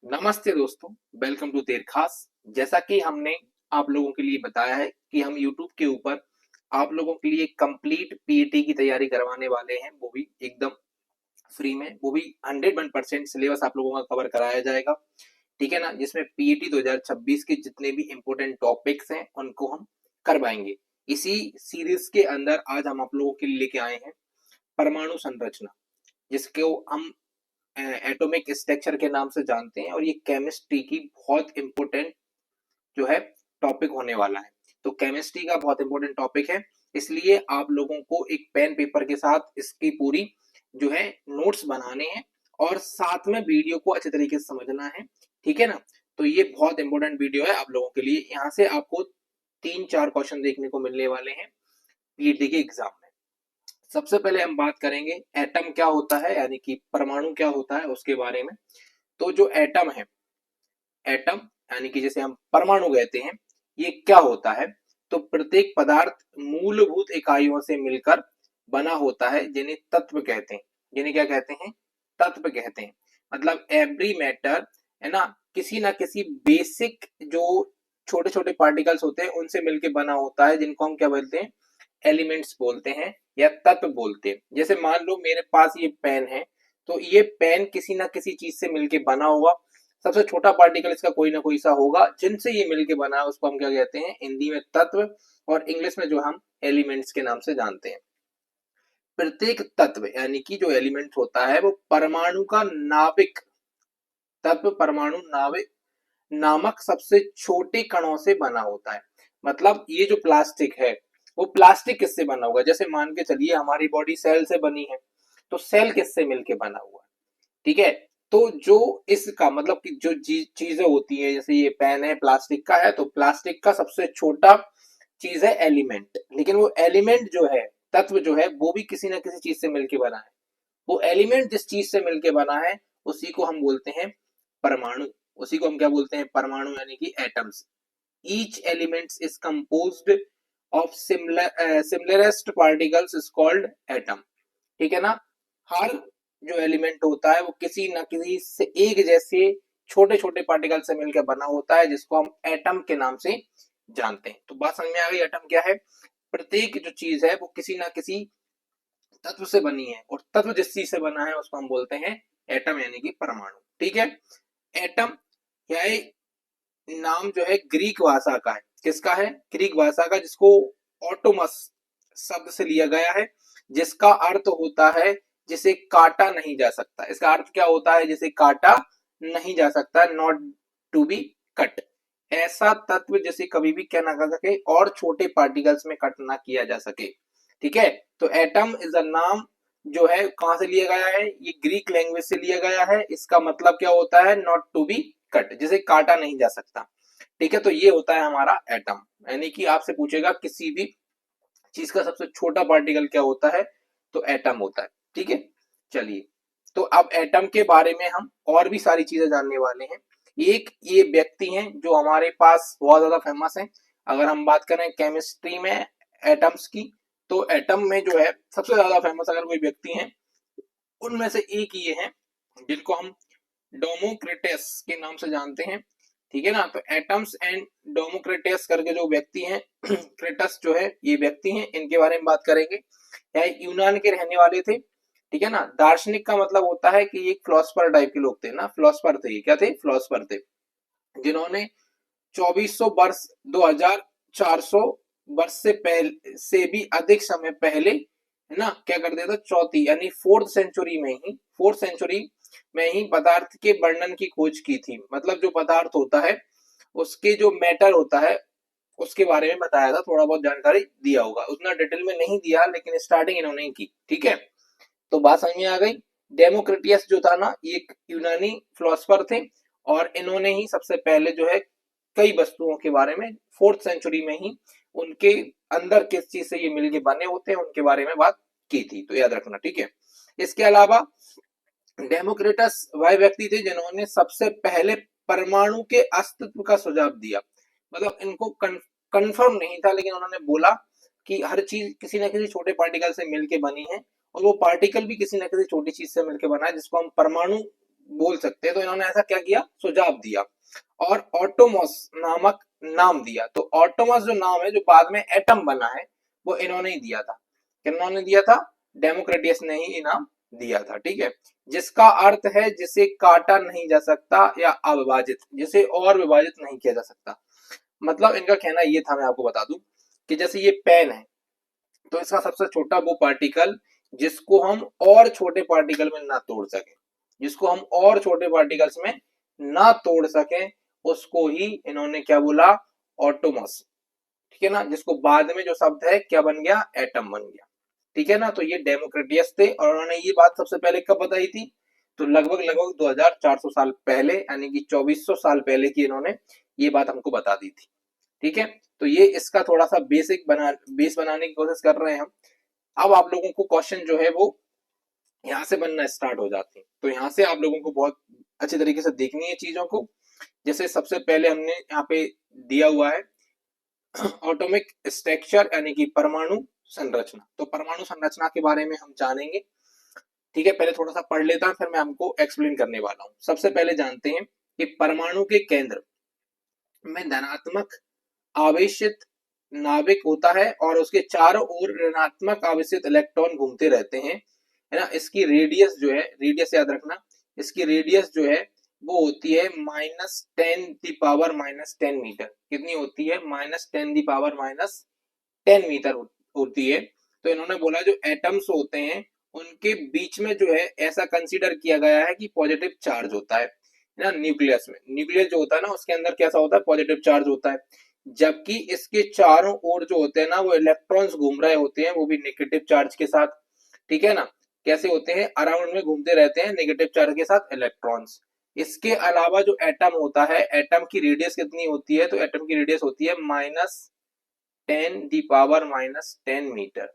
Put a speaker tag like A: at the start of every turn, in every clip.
A: नमस्ते दोस्तों, welcome to देर खास। जैसा कि हमने आप लोगों के लिए बताया है कि हम YouTube के ऊपर आप लोगों के लिए कंप्लीट पीईटी की तैयारी करवाने वाले हैं, वो भी एकदम फ्री में, वो भी 101% सिलेबस आप लोगों का कवर कराया जाएगा। ठीक है ना, जिसमें पीईटी 2026 के जितने भी इम्पोर्टेंट टॉपिक्स हैं उनको हम करवाएंगे। इसी सीरीज के अंदर आज हम आप लोगों के लिए लेके आए हैं परमाणु संरचना, जिसको हम एटॉमिक स्ट्रक्चर के नाम से जानते हैं, और ये केमिस्ट्री की बहुत इंपॉर्टेंट जो है टॉपिक होने वाला है। तो केमिस्ट्री का बहुत इंपॉर्टेंट टॉपिक है, इसलिए आप लोगों को एक पेन पेपर के साथ इसकी पूरी जो है नोट्स बनाने हैं और साथ में वीडियो को अच्छे तरीके से समझना है। ठीक है ना, तो ये बहुत इंपॉर्टेंट वीडियो है आप लोगों के लिए। यहाँ से आपको 3-4 क्वेश्चन देखने को मिलने वाले हैं पीईटी के एग्जाम में। सबसे पहले हम बात करेंगे एटम क्या होता है, यानी कि परमाणु क्या होता है उसके बारे में। तो जो एटम है, एटम यानी कि जैसे हम परमाणु कहते हैं, ये क्या होता है? तो प्रत्येक पदार्थ मूलभूत इकाइयों से मिलकर बना होता है, जिन्हें तत्व कहते हैं। जिन्हें क्या कहते हैं? तत्व कहते हैं। मतलब एवरी मैटर है ना, किसी ना किसी बेसिक जो छोटे छोटे पार्टिकल्स होते हैं उनसे मिलकर बना होता है, जिनको हम क्या बोलते हैं? एलिमेंट्स बोलते हैं या तत्व बोलते हैं। जैसे मान लो मेरे पास ये पेन है, तो ये पेन किसी ना किसी चीज से मिलके बना होगा। सबसे छोटा पार्टिकल इसका कोई ना कोई सा होगा, जिनसे ये मिलके बना है उसको हम क्या कहते हैं? हिंदी में तत्व, और इंग्लिश में जो हम एलिमेंट्स के नाम से जानते हैं। प्रत्येक तत्व यानी कि जो एलिमेंट होता है वो परमाणु का नाभिक, तत्व परमाणु नाभिक नामक सबसे छोटे कणों से बना होता है। मतलब ये जो प्लास्टिक है, वो प्लास्टिक किससे बना होगा? जैसे मान के चलिए हमारी बॉडी सेल से बनी है, तो सेल किससे मिलके बना हुआ है? ठीक है, तो जो इसका मतलब कि जो चीजें होती है, जैसे ये पेन है प्लास्टिक का है, तो प्लास्टिक का सबसे छोटा चीज है एलिमेंट। लेकिन वो एलिमेंट जो है, तत्व जो है, वो भी किसी ना किसी चीज से मिलके बना है। वो एलिमेंट जिस चीज से मिलके बना है उसी को हम बोलते हैं परमाणु। उसी को हम क्या बोलते हैं? परमाणु, यानी कि atoms. Each element is composed of similarest particles is called atom. ठीक है ना, हर जो एलिमेंट होता है वो किसी न किसी से एक जैसे छोटे छोटे पार्टिकल से मिलकर बना होता है, जिसको हम एटम के नाम से जानते हैं। तो बात समझ में आ गई? एटम क्या है? प्रत्येक जो चीज है वो किसी ना किसी तत्व से बनी है, और तत्व जिस चीज से बना है उसको हम बोलते हैं एटम, यानी कि परमाणु। ठीक है, एटम यह नाम जो है ग्रीक भाषा का है। किसका है? ग्रीक भाषा का, जिसको ऑटोमस शब्द से लिया गया है, जिसका अर्थ होता है जिसे काटा नहीं जा सकता। इसका अर्थ क्या होता है? जिसे काटा नहीं जा सकता, नॉट टू बी कट। ऐसा तत्व जिसे कभी भी क्या ना कर सके और छोटे पार्टिकल्स में कट ना किया जा सके। ठीक है, तो एटम इज अ नाम जो है कहां से लिया गया है? ये ग्रीक लैंग्वेज से लिया गया है। इसका मतलब क्या होता है? नॉट टू बी कट, जिसे काटा नहीं जा सकता। ठीक है, तो ये होता है हमारा एटम। यानी कि आपसे पूछेगा किसी भी चीज का सबसे छोटा पार्टिकल क्या होता है, तो एटम होता है। ठीक है, चलिए, तो अब एटम के बारे में हम और भी सारी चीजें जानने वाले हैं। एक ये व्यक्ति हैं जो हमारे पास बहुत ज्यादा फेमस हैं। अगर हम बात करें केमिस्ट्री में एटम्स की, तो एटम में जो है सबसे ज्यादा फेमस अगर कोई व्यक्ति हैं, उनमें से एक ये हैं, जिनको हम डोमोक्रिटस के नाम से जानते हैं। ठीक है ना, तो एटम्स एंड डोमोक्रिटस करके जो व्यक्ति हैं क्रेटस जो है ये व्यक्ति हैं, इनके बारे में बात करेंगे। यह यूनान के रहने वाले थे। ठीक है ना, दार्शनिक का मतलब होता है कि ये फिलोसफर टाइप के लोग थे ना, फिलोसफर थे। ये क्या थे? फिलोसफर थे, जिन्होंने 2400 वर्ष 2400 वर्ष से पहले से भी अधिक समय पहले है ना क्या कर दिया था? चौथी यानी फोर्थ सेंचुरी में ही पदार्थ के वर्णन की खोज की थी। मतलब जो पदार्थ होता है उसके जो मैटर होता है उसके बारे में बताया था, थोड़ा बहुत जानकारी दिया होगा, उतना डिटेल में नहीं दिया, लेकिन स्टार्टिंग इन्होंने की। ठीक है, तो बात समझ में आ गई। डेमोक्रिटियस जो था ना, ये एक यूनानी फिलोसफर थे, और इन्होंने ही सबसे पहले जो है कई वस्तुओं के बारे में फोर्थ सेंचुरी में ही उनके अंदर किस चीज से ये मिलके बने होते हैं उनके बारे में बात की थी, तो याद रखना। ठीक है, इसके अलावा डेमोक्रिटस वह व्यक्ति थे जिन्होंने सबसे पहले परमाणु के अस्तित्व का सुझाव दिया। मतलब इनको कंफर्म नहीं था, लेकिन उन्होंने बोला कि हर चीज किसी न किसी छोटे पार्टिकल से मिलके बनी है, और वो पार्टिकल भी किसी न किसी छोटी चीज से मिलकर बना है, जिसको हम परमाणु बोल सकते हैं। तो इन्होंने ऐसा क्या किया, सुझाव दिया और ऑटोमॉस नामक नाम दिया। तो ऑटोमॉस जो नाम है, जो बाद में एटम बना है, वो इन्होंने ही दिया था। किन्होंने दिया था? डेमोक्रेटियस ने ही इनाम दिया था। ठीक है, जिसका अर्थ है जिसे काटा नहीं जा सकता या अविभाजित, जिसे और विभाजित नहीं किया जा सकता। मतलब इनका कहना ये था, मैं आपको बता दूं कि जैसे ये पेन है, तो इसका सबसे छोटा वो पार्टिकल जिसको हम और छोटे पार्टिकल में ना तोड़ सके, जिसको हम और छोटे पार्टिकल्स में ना तोड़ सके, उसको ही इन्होंने क्या बोला, ऑटोमस। ठीक है ना, जिसको बाद में जो शब्द है क्या बन गया, एटम बन गया। ठीक है ना, तो ये डेमोक्रेटियस थे और उन्होंने ये बात सबसे पहले कब बताई थी, तो लगभग लगभग 2400 साल पहले, यानी कि 2400 साल पहले की इन्होंने ये बात हमको बता दी थी। ठीक है, तो ये इसका थोड़ा सा बेस बनाने की कोशिश कर रहे हैं हम। अब आप लोगों को क्वेश्चन जो है वो यहाँ से बनना स्टार्ट हो जाते हैं। तो यहाँ से आप लोगों को बहुत अच्छे तरीके से देखनी है चीजों को। जैसे सबसे पहले हमने यहाँ पे दिया हुआ है एटॉमिक स्ट्रक्चर, यानी कि परमाणु संरचना। तो परमाणु संरचना के बारे में हम जानेंगे। ठीक है, पहले थोड़ा सा पढ़ लेता हूं, फिर मैं हमको एक्सप्लेन करने वाला हूं। सबसे पहले जानते हैं कि परमाणु के केंद्र में धनात्मक आवेशित नाभिक होता है और उसके चारों ओर ऋणात्मक आवेशित इलेक्ट्रॉन घूमते रहते हैं, है ना। इसकी रेडियस जो है, रेडियस याद रखना, इसकी रेडियस जो है वो होती है -10⁻⁻10 मीटर। कितनी होती है? -10⁻⁻10 मीटर होती है। तो इन्होंने बोला जो एटम्स होते हैं उनके बीच में जो है ऐसा कंसीडर किया गया है कि पॉजिटिव चार्ज होता है ना। न्यूक्लियस में, न्यूक्लियस जो होता है ना, उसके अंदर कैसा होता है, पॉजिटिव चार्ज होता है। जबकि इसके चारों ओर जो होते हैं ना, वो इलेक्ट्रॉन्स घूम रहे होते हैं, वो भी नेगेटिव चार्ज के साथ। ठीक है ना, कैसे होते हैं, अराउंड में घूमते रहते हैं नेगेटिव चार्ज के साथ इलेक्ट्रॉन्स। इसके अलावा जो एटम होता है, एटम की रेडियस कितनी होती है, तो एटम की रेडियस होती है -10⁻⁻10 मीटर।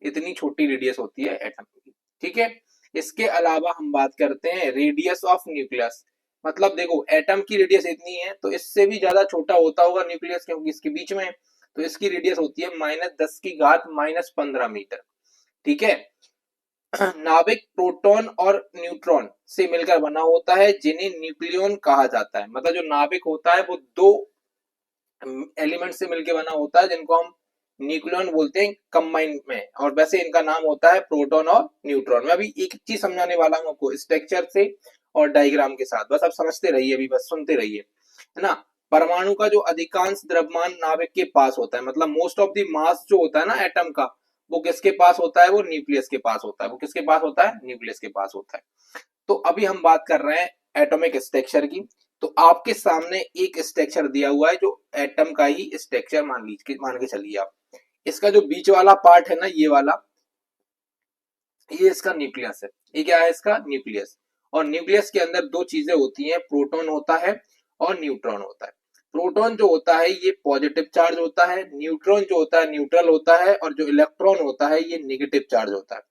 A: इतनी छोटी रेडियस होती है एटम की। ठीक है, इसके अलावा हम बात करते हैं रेडियस ऑफ न्यूक्लियस। मतलब देखो, एटम की रेडियस इतनी है, तो इससे भी ज्यादा छोटा होता होगा न्यूक्लियस, क्योंकि इसके बीच में है। तो इसकी रेडियस होती है -10⁻⁻15 मीटर। ठीक है, नाभिक प्रोटॉन और न्यूट्रॉन से मिलकर बना होता है, जिन्हें न्यूक्लियन कहा जाता है। मतलब जो नाभिक होता है वो दो एलिमेंट से मिलकर बना होता है, जिनको हम न्यूक्लियन बोलते हैं कंबाइन में। और वैसे इनका नाम होता है प्रोटॉन और न्यूट्रॉन। मैं अभी एक चीज समझाने वाला हूं आपको स्ट्रक्चर से और डायग्राम के साथ, बस आप समझते रहिए, अभी बस सुनते रहिए, है ना। परमाणु का जो अधिकांश द्रव्यमान नाभिक के पास होता है, मतलब मोस्ट ऑफ द मास जो होता है ना एटम का, वो किसके पास होता है, वो न्यूक्लियस के पास होता है। वो किसके पास होता है? न्यूक्लियस के पास होता है। तो अभी हम बात कर रहे हैं एटॉमिक स्ट्रक्चर की। तो आपके सामने एक स्ट्रक्चर दिया हुआ है जो एटम का ही स्ट्रक्चर मान के चलिए आप। इसका जो बीच वाला पार्ट है ना, ये वाला, ये इसका न्यूक्लियस है। ये क्या है? इसका न्यूक्लियस। और न्यूक्लियस के अंदर दो चीजें होती हैं, प्रोटॉन होता है और न्यूट्रॉन होता है। प्रोटॉन जो होता है ये पॉजिटिव चार्ज होता है, न्यूट्रॉन जो होता है न्यूट्रल होता है, और जो इलेक्ट्रॉन होता है ये नेगेटिव चार्ज होता है।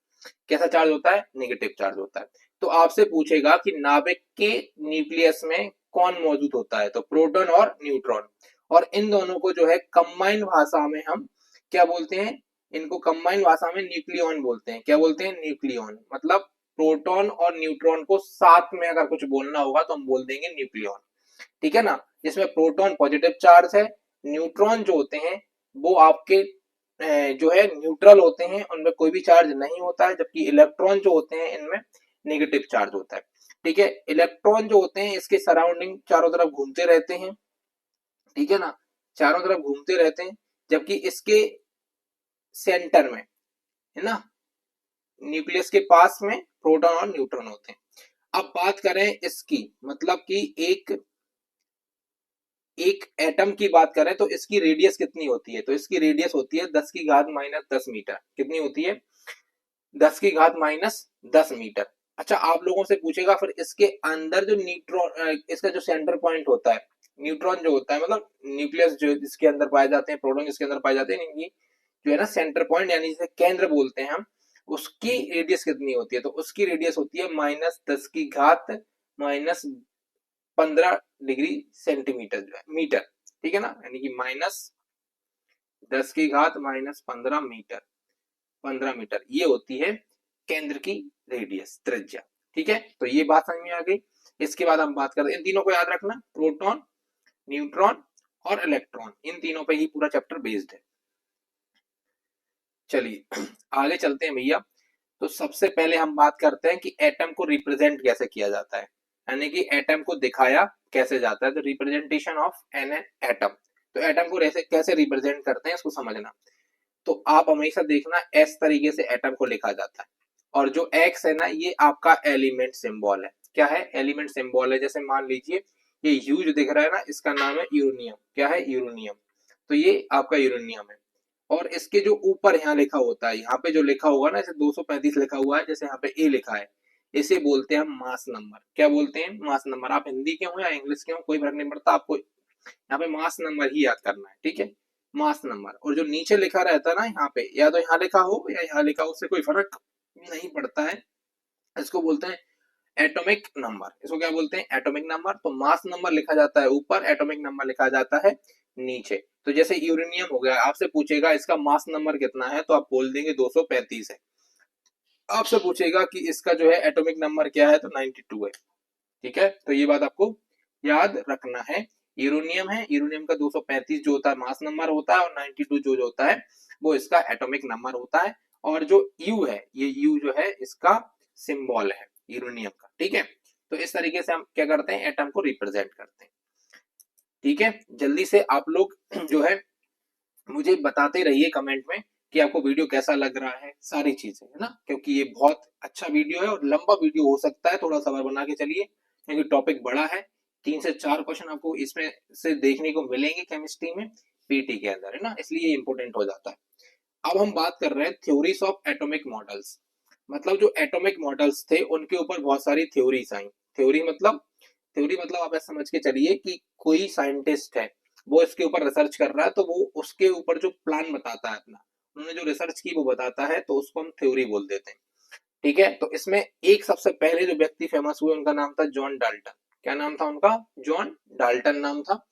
A: कैसा चार्ज होता है? नेगेटिव चार्ज होता है। तो आपसे पूछेगा कि नाभिक के न्यूक्लियस में कौन मौजूद होता है, तो प्रोटॉन और न्यूट्रॉन। और इन दोनों को जो है कंबाइंड भाषा में हम क्या बोलते हैं, इनको कंबाइंड भाषा में न्यूक्लियन बोलते हैं। क्या बोलते हैं? न्यूक्लियन। मतलब प्रोटॉन और न्यूट्रॉन को साथ में अगर कुछ बोलना होगा तो हम बोल देंगे न्यूक्लियन। ठीक है ना, जिसमें प्रोटॉन पॉजिटिव चार्ज है, न्यूट्रॉन जो होते हैं वो आपके जो है न्यूट्रल होते हैं, उनमें कोई भी चार्ज नहीं होता है। जबकि इलेक्ट्रॉन जो होते हैं इनमें नेगेटिव चार्ज होता है। ठीक है, इलेक्ट्रॉन जो होते हैं इसके सराउंडिंग चारों तरफ घूमते रहते हैं। ठीक है ना, चारों तरफ घूमते रहते हैं। जबकि इसके सेंटर में, है ना, न्यूक्लियस के पास में प्रोटॉन और न्यूट्रॉन होते हैं। अब बात करें इसकी, मतलब कि एक एटम की बात करें तो इसकी रेडियस कितनी होती है, तो इसकी रेडियस होती है 10⁻⁻10 मीटर। कितनी होती है? 10⁻⁻10 मीटर। अच्छा, आप लोगों से पूछेगा फिर इसके अंदर जो न्यूट्रॉन, इसका जो सेंटर पॉइंट होता है, न्यूट्रॉन जो होता है, मतलब न्यूक्लियस जो इसके अंदर पाए जाते हैं, प्रोटॉन इसके अंदर पाए जाते हैं, इनकी जो है ना सेंटर पॉइंट, यानी जिसे केंद्र बोलते हैं हम, उसकी रेडियस कितनी होती है, तो उसकी रेडियस होती है -10⁻15 डिग्री सेंटीमीटर जो है, मीटर। ठीक है ना, यानी कि -10⁻15 मीटर, 15 मीटर ये होती है केंद्र की रेडियस, त्रिज्या। ठीक है, तो ये बात समझ में आ गई। इसके बाद हम बात करते हैं, इन तीनों को याद रखना, प्रोटॉन, न्यूट्रॉन और इलेक्ट्रॉन, इन तीनों पे ही पूरा चैप्टर बेस्ड है। चलिए आगे चलते हैं भैया। तो सबसे पहले हम बात करते हैं कि एटम को रिप्रेजेंट कैसे किया जाता है, यानी कि एटम को दिखाया कैसे जाता है। तो रिप्रेजेंटेशन ऑफ एन एटम, तो एटम को कैसे रिप्रेजेंट करते हैं इसको समझना। तो आप हमेशा देखना इस तरीके से एटम को लिखा जाता है, और जो एक्स है ना ये आपका एलिमेंट सिंबल है। क्या है? एलिमेंट सिंबल है। जैसे मान लीजिए ये यू जो दिख रहा है ना, इसका नाम है यूरेनियम। क्या है? यूरेनियम। तो ये आपका यूरेनियम है। और इसके जो ऊपर यहाँ लिखा होता है, यहाँ पे जो लिखा होगा ना, जैसे 235 लिखा हुआ है, जैसे यहाँ पे ए लिखा है, इसे बोलते हैं मास नंबर। क्या बोलते हैं? Mass number. आप हिंदी के हो या इंग्लिश के हो कोई फर्क नहीं पड़ता, आपको यहाँ पे मास नंबर ही याद करना है, ठीक है? Mass number. और जो नीचे लिखा रहता है ना यहाँ पे, या तो यहाँ लिखा हो या यहाँ लिखा हो, उससे कोई फर्क नहीं पड़ता है। इसको बोलते हैं एटॉमिक नंबर। इसको क्या बोलते हैं? Atomic number. तो मास नंबर लिखा जाता है ऊपर, एटॉमिक नंबर लिखा जाता है नीचे। तो जैसे यूरेनियम हो गया, आपसे पूछेगा इसका मास नंबर कितना है, तो आप बोल देंगे 235 है। आपसे पूछेगा कि इसका जो है एटॉमिक नंबर क्या है, तो 92 है। ठीक है? तो ये बात आपको याद रखना है। यूरेनियम है, यूरेनियम का 235 जो होता है मास नंबर होता है, और 92 जो होता है वो इसका एटॉमिक नंबर होता है। और जो यू है, ये यू जो है इसका सिंबल है यूरेनियम का। ठीक है? तो इस तरीके से हम क्या करते हैं, एटम को रिप्रेजेंट करते हैं। ठीक है? जल्दी से आप लोग जो है मुझे बताते रहिए कमेंट में कि आपको वीडियो कैसा लग रहा है, सारी चीजें, है ना? क्योंकि ये बहुत अच्छा वीडियो है और लंबा वीडियो हो सकता है, थोड़ा सबर बना के चलिए, क्योंकि टॉपिक बड़ा है। 3 से 4 क्वेश्चन आपको इसमें से देखने को मिलेंगे केमिस्ट्री में, पीटी के अंदर, है ना? इसलिए इंपॉर्टेंट हो जाता है। अब हम बात कर रहे हैं थ्योरीज ऑफ एटॉमिक मॉडल्स। मतलब जो एटॉमिक मॉडल्स थे उनके ऊपर बहुत सारी थ्योरीज आई। थ्योरी मतलब आप ऐसा समझ के चलिए कि कोई साइंटिस्ट है, वो इसके ऊपर रिसर्च कर रहा है, तो वो उसके ऊपर जो प्लान बताता है अपना, उन्होंने जो रिसर्च की वो बताता है, तो उसको हम थ्योरी बोल देते हैं। ठीक है? तो इसमें एक सबसे पहले जो व्यक्ति फेमस हुए उनका नाम था जॉन डाल्टन। क्या नाम था उनका? जॉन डाल्टन नाम था।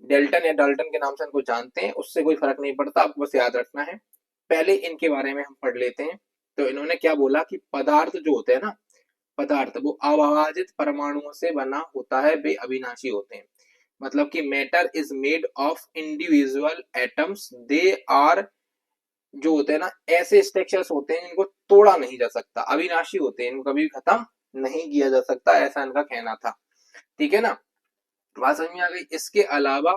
A: डेल्टन या डाल्टन के नाम से इनको जानते हैं, उससे कोई फर्क नहीं पड़ता, आपको बस याद रखना है। पहले इनके बारे में हम पढ़ लेते हैं। तो इन्होंने क्या बोला कि पदार्थ जो होते हैं ना, पदार्थ वो अविभाजित परमाणुओं से बना होता है, वे अविनाशी होते हैं। मतलब कि matter is made of individual atoms, they are, जो होते हैं ना ऐसे स्ट्रक्चर्स होते हैं जिनको तोड़ा नहीं जा सकता, अविनाशी होते हैं, इनको कभी खत्म नहीं किया जा सकता, ऐसा इनका कहना था। ठीक है ना? बात समझ में आ गई? इसके अलावा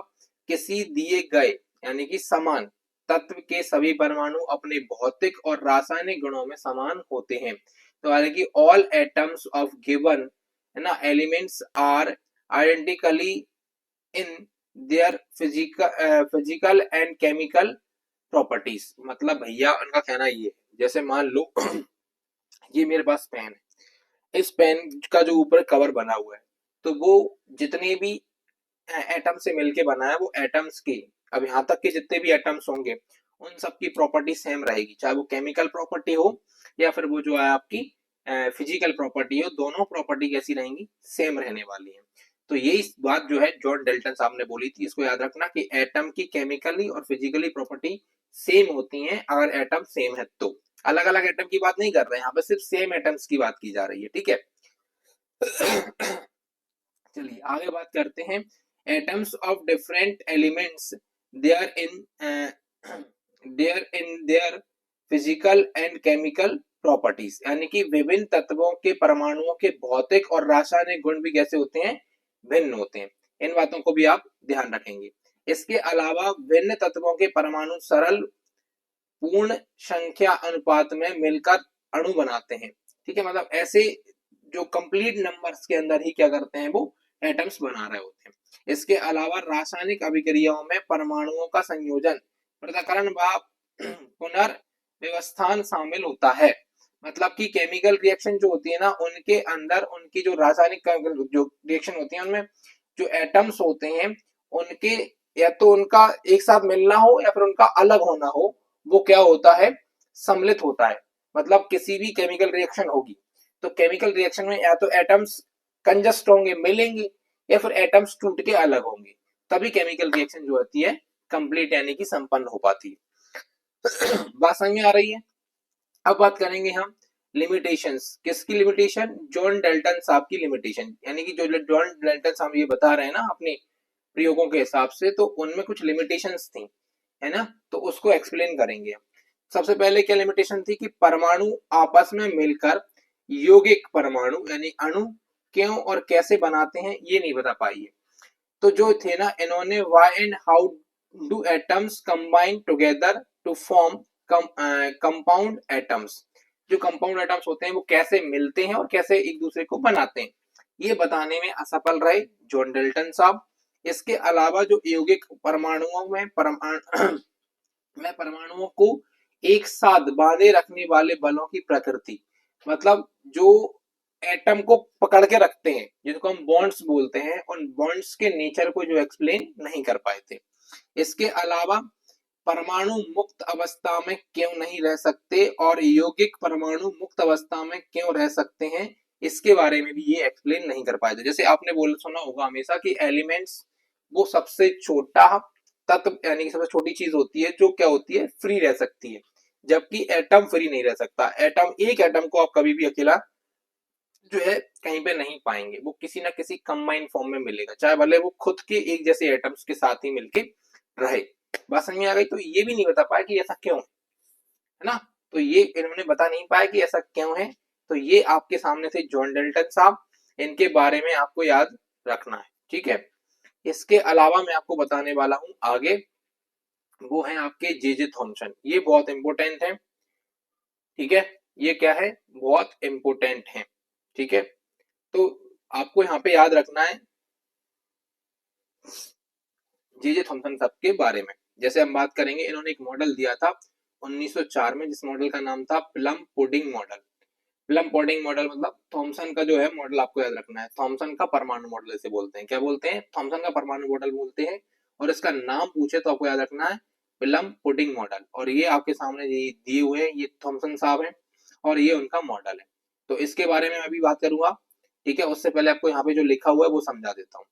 A: किसी दिए गए यानी कि समान तत्व के सभी परमाणु अपने भौतिक और रासायनिक गुणों में समान होते हैं। तो हालांकि ऑल एटम्स ऑफ गिवन, है ना, elements are identically in their physical and chemical properties. मतलब भैया उनका कहना ये है, जैसे मान लो ये मेरे पास पेन है, इस पेन का जो ऊपर कवर बना हुआ है, तो वो जितने भी एटम से मिलके बना है, वो एटम्स की, अब यहाँ तक के जितने भी एटम्स होंगे उन सब की प्रॉपर्टी सेम रहेगी, चाहे वो केमिकल प्रॉपर्टी हो या फिर वो जो है आपकी फिजिकल प्रॉपर्टी हो, दोनों प्रॉपर्टी कैसी रहेंगी? सेम रहने वाली है। तो यही बात जो है जॉन डाल्टन साहब ने बोली थी, इसको याद रखना कि एटम की केमिकली और फिजिकली प्रॉपर्टी सेम होती हैं अगर एटम सेम है तो। अलग अलग एटम की बात नहीं कर रहे हैं यहाँ पे, सिर्फ सेम एटम्स की बात की जा रही है। ठीक है? चलिए आगे बात करते हैं। Atoms of different elements their in their physical and chemical properties, यानी कि विभिन्न तत्वों के परमाणुओं के भौतिक और रासायनिक गुण भी कैसे होते हैं? भिन्न होते हैं। इन बातों को भी आप ध्यान रखेंगे। इसके अलावा भिन्न तत्वों के परमाणु सरल पूर्ण संख्या अनुपात में मिलकर अणु बनाते हैं। ठीक है? मतलब ऐसे जो कंप्लीट नंबर्स के अंदर ही क्या करते हैं, वो एटम्स बना रहे होते हैं। इसके अलावा रासायनिक अभिक्रियाओं में परमाणुओं का संयोजन, पृथक्करण व पुनर्व्यवस्थान शामिल होता है। मतलब कि केमिकल रिएक्शन जो होती है ना, उनके अंदर उनकी जो रासायनिक जो रिएक्शन होती है, उनमें जो एटम्स होते हैं उनके या तो उनका एक साथ मिलना हो या फिर उनका अलग होना हो, वो क्या होता है? सम्मिलित होता है। मतलब किसी भी केमिकल रिएक्शन होगी तो केमिकल रिएक्शन में या तो एटम्स कंजस्ट होंगे, मिलेंगे, या फिर एटम्स टूट के अलग होंगे, तभी केमिकल रिएक्शन जो होती है कंप्लीट यानी कि संपन्न हो पाती है। बात समझ में आ रही है? अब बात करेंगे हम लिमिटेशंस, किसकी लिमिटेशन? जॉन डाल्टन साहब की लिमिटेशन, यानी कि जो जॉन डाल्टन साहब ये बता रहे हैं ना अपने प्रयोगों के हिसाब से, तो उनमें कुछ लिमिटेशंस थी, है ना, तो उसको एक्सप्लेन करेंगे। सबसे पहले क्या लिमिटेशन थी कि परमाणु आपस में मिलकर यौगिक परमाणु यानी अणु क्यों और कैसे बनाते हैं ये नहीं बता पाई है। तो जो थे ना, इन्होंने why and how do atoms combine together to form compound atoms, जो कंपाउंड एटम्स होते हैं वो कैसे मिलते हैं और कैसे एक दूसरे को बनाते हैं, ये बताने में असफल रहे जॉन डाल्टन साहब। इसके अलावा जो यौगिक परमाणुओं में परमाणुओं को एक साथ बांधे रखने वाले बलों की प्रकृति, मतलब जो एटम को पकड़ के रखते हैं जिनको हम बॉन्ड्स बोलते हैं, उन बॉन्ड्स के नेचर को जो एक्सप्लेन नहीं कर पाए थे। इसके अलावा परमाणु मुक्त अवस्था में क्यों नहीं रह सकते और यौगिक परमाणु मुक्त अवस्था में क्यों रह सकते हैं, इसके बारे में भी ये एक्सप्लेन नहीं कर पाए थे। जैसे आपने बोल सुना होगा हमेशा कि एलिमेंट्स वो सबसे छोटा तत्व यानी कि सबसे छोटी चीज होती है जो क्या होती है, फ्री रह सकती है, जबकि एटम फ्री नहीं रह सकता। एटम, एक एटम को आप कभी भी अकेला जो है कहीं पे नहीं पाएंगे, वो किसी ना किसी कंबाइंड फॉर्म में मिलेगा, चाहे भले वो खुद के एक जैसे एटम्स के साथ ही मिलके रहे। बात समझ में आ गई? तो ये भी नहीं बता पाया कि ऐसा क्यों है ना, तो ये इन्होंने बता नहीं पाया कि ऐसा क्यों है। तो ये आपके सामने थे जॉन डाल्टन साहब, इनके बारे में आपको याद रखना है, ठीक है। इसके अलावा मैं आपको बताने वाला हूं आगे, वो है आपके जे थॉमसन, ये बहुत इंपोर्टेंट है, ठीक है, ये क्या है, बहुत इंपोर्टेंट है, ठीक है। तो आपको यहाँ पे याद रखना है जे थॉमसन साहब के बारे में। जैसे हम बात करेंगे, इन्होंने एक मॉडल दिया था 1904 में, जिस मॉडल का नाम था plum pudding model. Plum pudding model मतलब थॉमसन का जो है मॉडल आपको याद रखना है, थॉमसन का परमाणु मॉडल इसे बोलते हैं। क्या बोलते हैं? थॉमसन का परमाणु मॉडल बोलते हैं। और इसका नाम पूछे तो आपको याद रखना है प्लम पुडिंग मॉडल। और ये आपके सामने दिए हुए हैं, ये थॉमसन साहब हैं और ये उनका मॉडल है। तो इसके बारे में मैं अभी बात करूंगा, ठीक है। उससे पहले आपको यहाँ पे जो लिखा हुआ है वो समझा देता हूँ।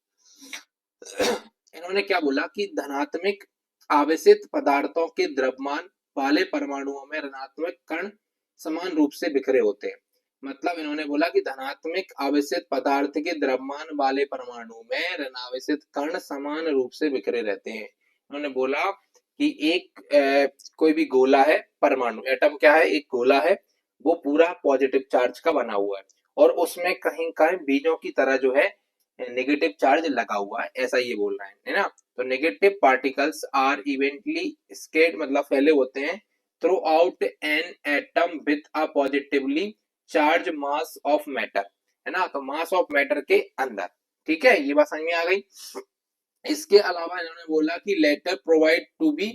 A: इन्होंने क्या बोला कि धनात्मक आवेशित पदार्थों के द्रव्यमान वाले परमाणुओं में ऋणात्मक कण समान रूप से बिखरे होते हैं। मतलब इन्होंने बोला कि धनात्मक आवेशित पदार्थ के द्रव्यमान वाले परमाणु में ऋणावेशित कण समान रूप से बिखरे रहते हैं। इन्होंने बोला कि एक कोई भी गोला है, परमाणु एटम क्या है, एक गोला है, वो पूरा पॉजिटिव चार्ज का बना हुआ है और उसमें कहीं कहीं बीजों की तरह जो है नेगेटिव चार्ज लगा हुआ है, ऐसा ये बोल रहे हैं, है ना। तो negative particles are evenly spread, मतलब फैले होते हैं throughout an atom with a positively charged mass of matter, है ना, तो मास ऑफ मैटर के अंदर, ठीक है, ये बात समझ में आ गई। इसके अलावा इन्होंने बोला कि later proved to be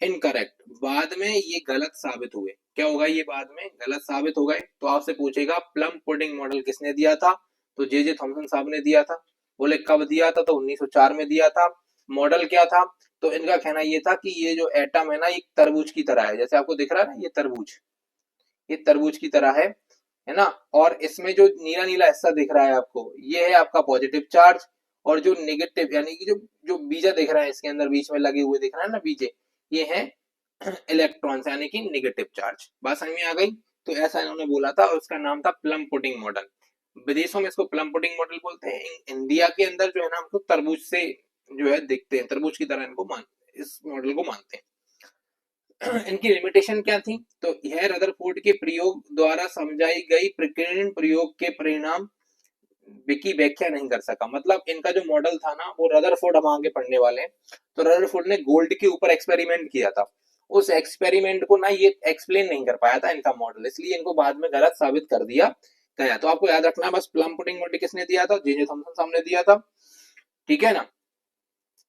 A: incorrect, बाद में ये गलत साबित हुए। क्या होगा? ये बाद में गलत साबित हो गए। तो आपसे पूछेगा प्लम पुडिंग मॉडल किसने दिया था? तो जे थॉमसन साहब ने दिया था। बोले कब दिया था? तो 1904 में दिया था। मॉडल क्या था? तो इनका कहना ये था कि ये जो एटम है ना, ये तरबूज की तरह है, जैसे आपको दिख रहा है ना, ये तरबूज, ये तरबूज की तरह है ना। और इसमें जो नीला नीला हिस्सा दिख रहा है आपको, ये है आपका पॉजिटिव चार्ज, और जो नेगेटिव यानी कि जो जो बीजा दिख रहा है इसके अंदर बीच में लगे हुए दिख रहा है ना बीजे, ये है इलेक्ट्रॉन्स यानी कि नेगेटिव चार्ज। बात समझ में आ गई? तो ऐसा इन्होंने बोला था और उसका नाम था प्लम पुडिंग मॉडल। विदेशों में इसको प्लम पुडिंग मॉडल बोलते हैं, इंडिया के अंदर जो है ना, हमको तरबूज से जो है दिखते हैं, तरबूज की तरह इनको इस मॉडल को मानते हैं। इनकी लिमिटेशन क्या थी? तो यह रदरफोर्ड के प्रयोग द्वारा समझाई गई प्रकीर्णन प्रयोग के परिणाम की व्याख्या नहीं कर सका। मतलब इनका जो मॉडल था ना, वो रदरफोर्ड हम आगे पढ़ने वाले हैं, तो रदरफोर्ड ने गोल्ड के ऊपर एक्सपेरिमेंट किया था। उस एक्सपेरिमेंट को ना ये एक्सप्लेन नहीं कर पाया था इनका मॉडल, इसलिए इनको बाद में गलत साबित कर दिया गया। तो आपको याद रखना बस, प्लम पुडिंग मॉडल किसने दिया था? जे थॉमसन साहब ने दिया था, ठीक है ना।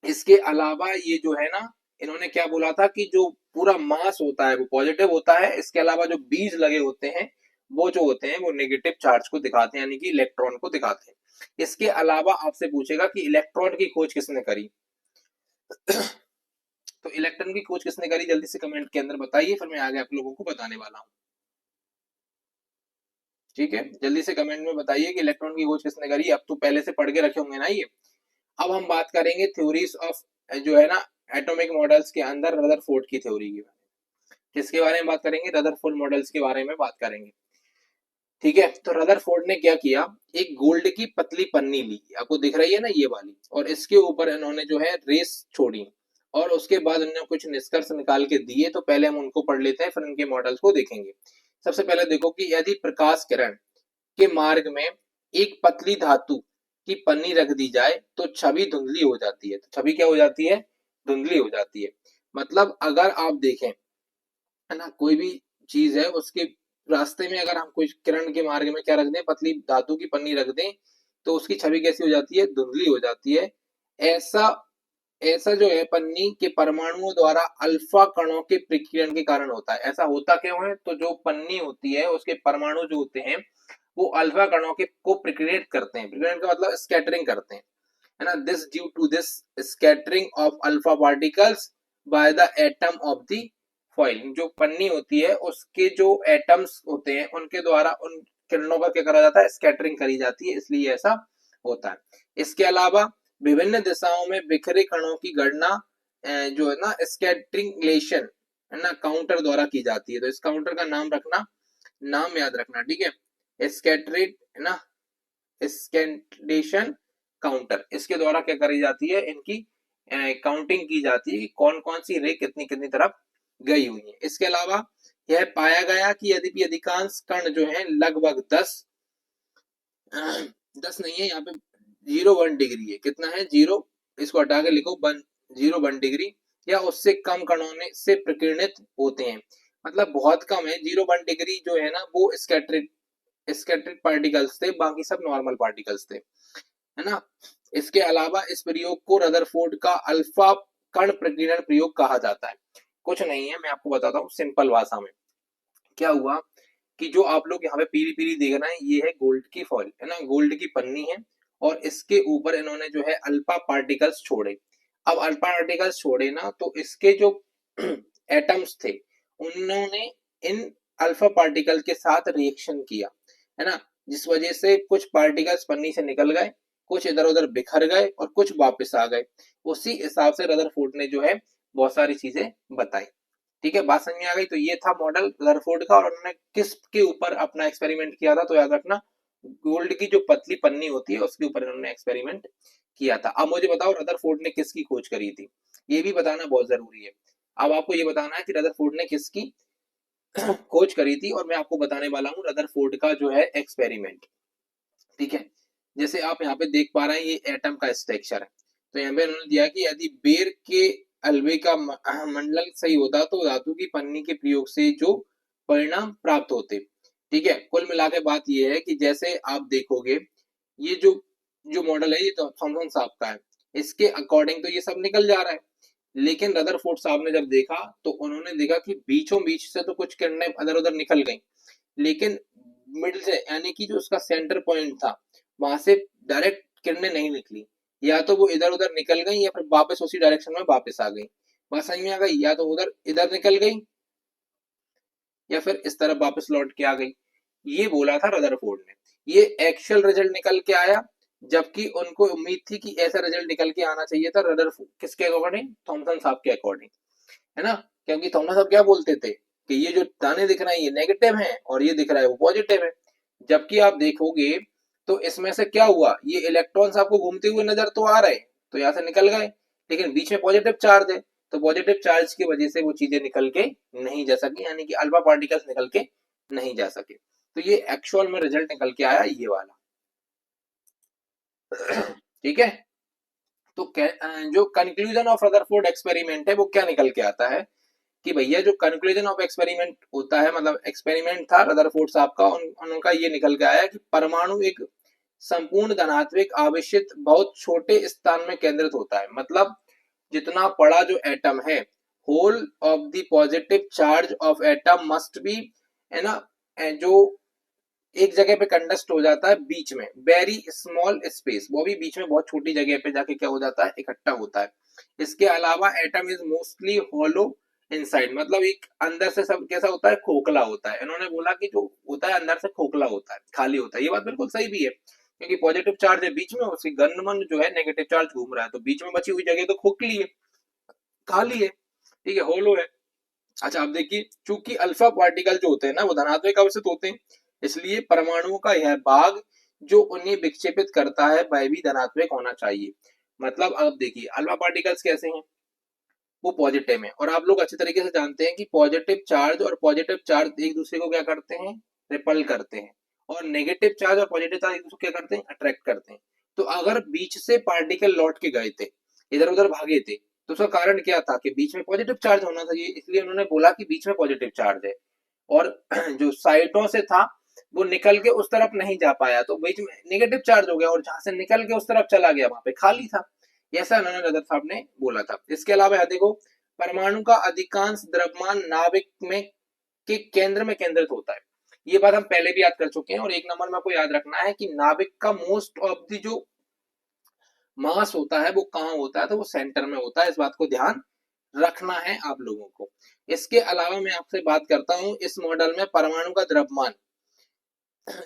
A: इसके अलावा ये जो है ना, इन्होंने क्या बोला था कि जो पूरा मास होता है वो पॉजिटिव होता है, इसके अलावा जो बीज लगे होते हैं वो जो होते हैं वो नेगेटिव चार्ज को दिखाते हैं, यानी कि इलेक्ट्रॉन को दिखाते हैं। इसके अलावा आपसे पूछेगा कि इलेक्ट्रॉन की खोज किसने करी? तो इलेक्ट्रॉन की खोज किसने करी, जल्दी से कमेंट के अंदर बताइए, फिर मैं आगे आप लोगों को बताने वाला हूँ, ठीक है। जल्दी से कमेंट में बताइए कि इलेक्ट्रॉन की खोज किसने करी। अब तो पहले से पढ़ के रखे होंगे ना ये। अब हम बात करेंगे थ्योरीज ऑफ जो है ना एटॉमिक मॉडल्स के अंदर रदरफोर्ड की थ्योरी की, किसके बारे में बात करेंगे? रदरफोर्ड मॉडल्स के बारे में बात करेंगे। ठीक है। तो रदरफोर्ड ने क्या किया, एक गोल्ड की पतली पन्नी ली, आपको दिख रही है ना ये वाली, और इसके ऊपर इन्होंने जो है रेस छोड़ी, और उसके बाद इन्होंने कुछ निष्कर्ष निकाल के दिए। तो पहले हम उनको पढ़ लेते हैं, फिर इनके मॉडल्स को देखेंगे। सबसे पहले देखो कि यदि प्रकाश किरण के मार्ग में एक पतली धातु की पन्नी रख दी जाए तो छवि धुंधली हो जाती है। तो छवि क्या हो जाती है, धुंधली हो जाती है। मतलब अगर आप देखें, है ना, कोई भी चीज है उसके रास्ते में अगर हम कोई किरण के मार्ग में क्या रख दें, पतली धातु की पन्नी रख दें, तो उसकी छवि कैसी हो जाती है, धुंधली हो जाती है। ऐसा ऐसा जो है पन्नी के परमाणुओं द्वारा अल्फा कणों के प्रकीर्णन के कारण होता है। ऐसा होता क्यों है, तो जो पन्नी होती है उसके परमाणु जो होते हैं वो अल्फा कणों के को प्रकीर्णित करते हैं। प्रकीर्णन का मतलब स्कैटरिंग करते हैं, है ना। This due to this scattering of alpha particles by the atom of the foil. जो पन्नी होती है उसके जो एटम्स होते हैं उनके द्वारा उन किरणों का क्या करा जाता है, स्कैटरिंग करी जाती है, इसलिए ऐसा होता है। इसके अलावा विभिन्न दिशाओं में बिखरे कणों की गणना जो है ना स्कैटरिंगलेशन, है ना, काउंटर द्वारा की जाती है। तो इस काउंटर का नाम रखना, नाम याद रखना, ठीक है। स्कैटरेट, है ना, स्कैटेशन काउंटर, इसके द्वारा क्या करी जाती है, इनकी काउंटिंग की जाती है कि कौन कौन सी रे कितनी कितनी तरफ गई हुई है। इसके अलावा यह पाया गया कि यद्यपि अधिकांश कण जो है लगभग 10 नहीं है, यहाँ पे 0 1 डिग्री है, कितना है 0, इसको हटा के लिखो 0 1 डिग्री या उससे कम कणों से प्रकीर्णित होते हैं। मतलब बहुत कम है, 0 1 डिग्री जो है ना वो स्कैटर्ड पार्टिकल्स थे, बाकी सब नॉर्मल पार्टिकल्स थे, है ना। इसके अलावा इस प्रयोग को रदरफोर्ड का अल्फा कण प्रकीर्णन प्रयोग कहा जाता है। कुछ नहीं है, मैं आपको बताता हूँ सिंपल भाषा में। क्या हुआ कि जो आप लोग यहाँ पे पीली पीली देख रहे हैं, ये है गोल्ड की फॉइल, है ना, गोल्ड की पन्नी है, और इसके ऊपर इन्होंने जो है अल्फा पार्टिकल्स छोड़े। अब अल्फा पार्टिकल्स छोड़े ना, तो इसके जो एटम्स थे उन्होंने इन अल्फा पार्टिकल के साथ रिएक्शन किया, है ना, जिस वजह से कुछ पार्टिकल्स पन्नी से निकल गए, कुछ इधर उधर बिखर गए और कुछ वापस आ गए। उसी हिसाब से रदरफोर्ड ने जो है बहुत सारी चीजें बताई। ठीक है, बात समझ में आ गई। तो ये था मॉडल रदरफोर्ड का, और उन्होंने किस के ऊपर अपना एक्सपेरिमेंट किया था, तो याद रखना गोल्ड की जो पतली पन्नी होती है उसके ऊपर इन्होंने एक्सपेरिमेंट किया था। अब मुझे बताओ रदरफोर्ड ने किसकी खोज करी थी, ये भी बताना बहुत जरूरी है। अब आपको ये बताना है कि रदरफोर्ड ने किसकी खोज करी थी, और मैं आपको बताने वाला हूँ रदरफोर्ड का जो है एक्सपेरिमेंट। ठीक है, जैसे आप यहाँ पे देख पा रहे हैं ये एटम का स्ट्रक्चर है। तो यहाँ पे उन्होंने दिया कि यदि बेर के अलवे का मंडल सही होता तो धातु की पन्नी के प्रयोग से जो परिणाम प्राप्त होते। ठीक है, कुल मिला के बात ये है कि जैसे आप देखोगे ये जो जो मॉडल है ये तो थॉमसन साहब का है, इसके अकॉर्डिंग तो ये सब निकल जा रहा है। लेकिन रदरफोर्ड साहब ने जब देखा तो उन्होंने देखा कि बीचों बीच से तो कुछ किरणें इधर उधर निकल गई, लेकिन मिडिल से यानी कि जो उसका सेंटर पॉइंट था वहां से डायरेक्ट किरणें नहीं निकली, या तो वो इधर उधर निकल गई या फिर वापस उसी डायरेक्शन में वापस आ गई। बात समझ में आ गई, या तो उधर इधर निकल गई या फिर इस तरफ वापस लौट के आ गई। ये बोला था रदरफोर्ड ने। ये एक्चुअल रिजल्ट निकल के आया, जबकि उनको उम्मीद थी कि ऐसा रिजल्ट निकल के आना चाहिए था रदरफोर्ड किसके अकॉर्डिंग, थॉमसन साहब के अकॉर्डिंग, है ना। क्योंकि थॉमस साहब क्या बोलते थे कि ये जो दाने दिख रहे हैं ये नेगेटिव हैं और ये दिख रहा है वो पॉजिटिव है। जबकि आप देखोगे तो इसमें से क्या हुआ, ये इलेक्ट्रॉन्स आपको घूमते हुए नजर तो आ रहे हैं, तो यहाँ से निकल गए, लेकिन बीच में पॉजिटिव चार्ज है, तो पॉजिटिव चार्ज की वजह से वो चीजें निकल के नहीं जा सकी, यानी कि अल्फा पार्टिकल्स निकल के नहीं जा सके। तो ये एक्चुअल में रिजल्ट निकल के आया ये वाला। ठीक है, तो जो कंक्लूजन ऑफ रदरफोर्ड एक्सपेरिमेंट है वो क्या निकल के आता है कि भैया जो कंक्लूजन ऑफ एक्सपेरिमेंट होता है, मतलब एक्सपेरिमेंट था रदरफोर्ड साहब का, उनका ये निकल के आया कि परमाणु एक संपूर्ण धनात्मक आवेशित बहुत छोटे स्थान में केंद्रित होता है। मतलब जितना बड़ा जो एटम है, whole of the positive charge of atom must be, है ना, जो एक जगह पे कंडस्ट हो जाता है बीच में, वेरी स्मॉल स्पेस, वो भी बीच में बहुत छोटी जगह पे जाके क्या हो जाता है, इकट्ठा होता है। इसके अलावा atom is mostly hollow inside, मतलब एक अंदर से सब कैसा होता है, खोखला होता है। इन्होंने बोला कि जो होता है अंदर से खोखला होता है, खाली होता है। ये बात बिल्कुल सही भी है, क्योंकि पॉजिटिव चार्ज है बीच में, उसकी घनमन जो है नेगेटिव चार्ज घूम रहा है, तो बीच में बची हुई जगह तो खोखली है, खाली है, ठीक है, होलो है। अच्छा, अब देखिए, चूंकि अल्फा पार्टिकल जो होते हैं ना वो धनात्मक आवेशित होते हैं, इसलिए परमाणुओं का यह भाग जो उन्हें विक्षेपित करता है वह भी धनात्मक होना चाहिए। मतलब अब देखिए अल्फा पार्टिकल्स कैसे हैं, वो पॉजिटिव है, और आप लोग अच्छे तरीके से जानते हैं कि पॉजिटिव चार्ज और पॉजिटिव चार्ज एक दूसरे को क्या करते हैं, रिपल करते हैं, और नेगेटिव चार्ज और पॉजिटिव चार्ज एक दूसरे को क्या करते हैं, अट्रैक्ट करते हैं। तो अगर बीच से पार्टिकल लौट के गए थे, इधर उधर भागे थे, तो उसका कारण क्या था कि बीच में पॉजिटिव चार्ज होना चाहिए, इसलिए उन्होंने बोला कि बीच में पॉजिटिव चार्ज है। और जो साइडों से था वो निकल के उस तरफ नहीं जा पाया, तो बीच में नेगेटिव चार्ज हो गया, और जहां से निकल के उस तरफ चला गया वहां पे खाली था। ऐसा उन्होंने रदरफोर्ड साहब ने बोला था। इसके अलावा यह देखो, परमाणु का अधिकांश द्रव्यमान नाभिक में के केंद्र में केंद्रित होता है। ये बात हम पहले भी याद कर चुके हैं, और एक नंबर में आपको याद रखना है कि नाभिक का मोस्ट ऑफ द जो मास होता है वो कहाँ होता है, तो वो सेंटर में होता है। इस बात को ध्यान रखना है आप लोगों को। इसके अलावा मैं आपसे बात करता हूं, इस मॉडल में परमाणु का द्रव्यमान,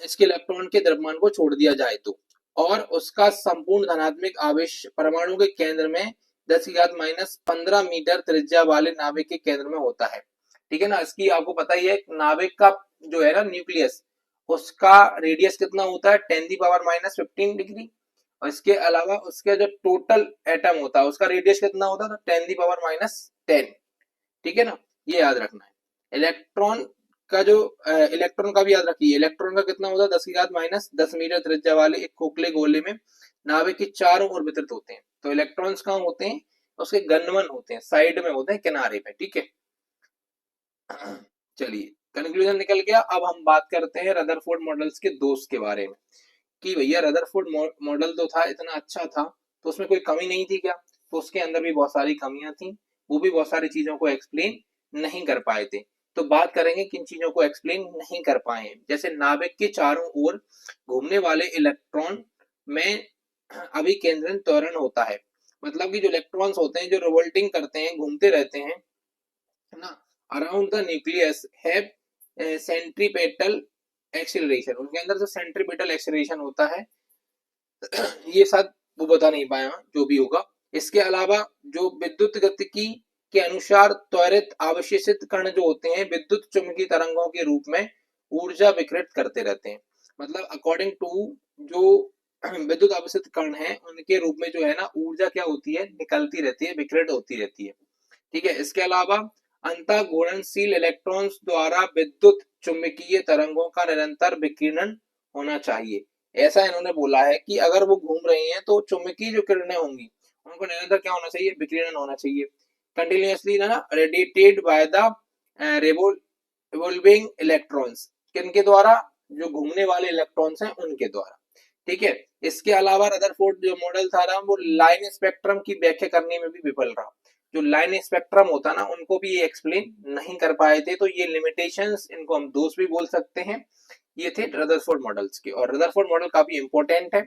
A: इसके इलेक्ट्रॉन के द्रव्यमान को छोड़ दिया जाए तो, और उसका संपूर्ण धनात्मक आवेश परमाणु के केंद्र में 10⁻⁻15 मीटर त्रिज्या वाले नाभिक के केंद्र में होता है। ठीक है ना। इसकी आपको पता ही है, नाभिक का जो है ना न्यूक्लियस, उसका रेडियस कितना होता है, 10⁻15 डिग्री, और इसके अलावा उसके जो टोटल एटम होता है उसका रेडियस कितना होता है, तो 10⁻10। ठीक है ना, ये याद रखना है। इलेक्ट्रॉन का जो इलेक्ट्रॉन का भी याद रखिए, इलेक्ट्रॉन का कितना होता है, 10⁻10 मीटर त्रिज्या वाले एक खोखले गोले में नाभिक के चारों ओर वितरित होते हैं। तो इलेक्ट्रॉन्स कहाँ होते हैं, उसके गणवन होते हैं, साइड में होते हैं, किनारे पे। ठीक है, चलिए कंक्लूजन निकल गया। अब हम बात करते हैं रदरफोर्ड मॉडल्स के दोष के बारे में, कि भैया रदरफोर्ड मॉडल तो था, इतना अच्छा था, तो उसमें कोई कमी नहीं थी क्या, तो उसके अंदर भी बहुत सारी कमियां थी, वो भी बहुत सारी चीजों को एक्सप्लेन नहीं कर पाए थे। तो बात करेंगे किन चीजों को एक्सप्लेन नहीं कर पाए। जैसे नाभिक के चारों ओर घूमने वाले इलेक्ट्रॉन में अभिकेंद्रण त्वरण होता है। मतलब कि जो इलेक्ट्रॉन्स होते हैं जो रिवोल्टिंग करते हैं, घूमते रहते हैं ना around the nucleus, have centripetal acceleration, उनके अंदर जो सेंट्रीपेटल एक्सीलरेशन होता है ये शायद वो बता नहीं पाया, जो भी होगा। इसके अलावा जो विद्युत गतिकी के अनुसार त्वरित अवशोषित कण जो होते हैं विद्युत चुंबकीय तरंगों के रूप में ऊर्जा विकृत करते रहते हैं। मतलब अकॉर्डिंग टू जो विद्युत अवशोषित कण है उनके रूप में जो है ना ऊर्जा क्या होती है, निकलती रहती है, विकृत होती रहती है। ठीक है, इसके अलावा अंतःघूर्णनशील इलेक्ट्रॉन्स द्वारा विद्युत चुंबकीय तरंगों का निरंतर विकिरण होना चाहिए। ऐसा इन्होंने बोला है कि अगर वो घूम रहे हैं तो चुंबकीय जो किरणें होंगी उनको निरंतर क्या होना चाहिए, विकिरण होना चाहिए। कंटिन्यूअसली ना radiated by the revolving electrons, किनके द्वारा, जो घूमने वाले इलेक्ट्रॉन्स हैं उनके द्वारा। ठीक है, इसके अलावा रदरफोर्ड जो मॉडल था ना वो लाइन स्पेक्ट्रम की व्याख्या करने में भी विफल रहा। जो लाइन स्पेक्ट्रम होता ना उनको भी ये एक्सप्लेन नहीं कर पाए थे। तो ये लिमिटेशंस, इनको हम दोष भी बोल सकते हैं, ये थे रदरफोर्ड मॉडल्स के। और रदरफोर्ड मॉडल काफी इंपॉर्टेंट है,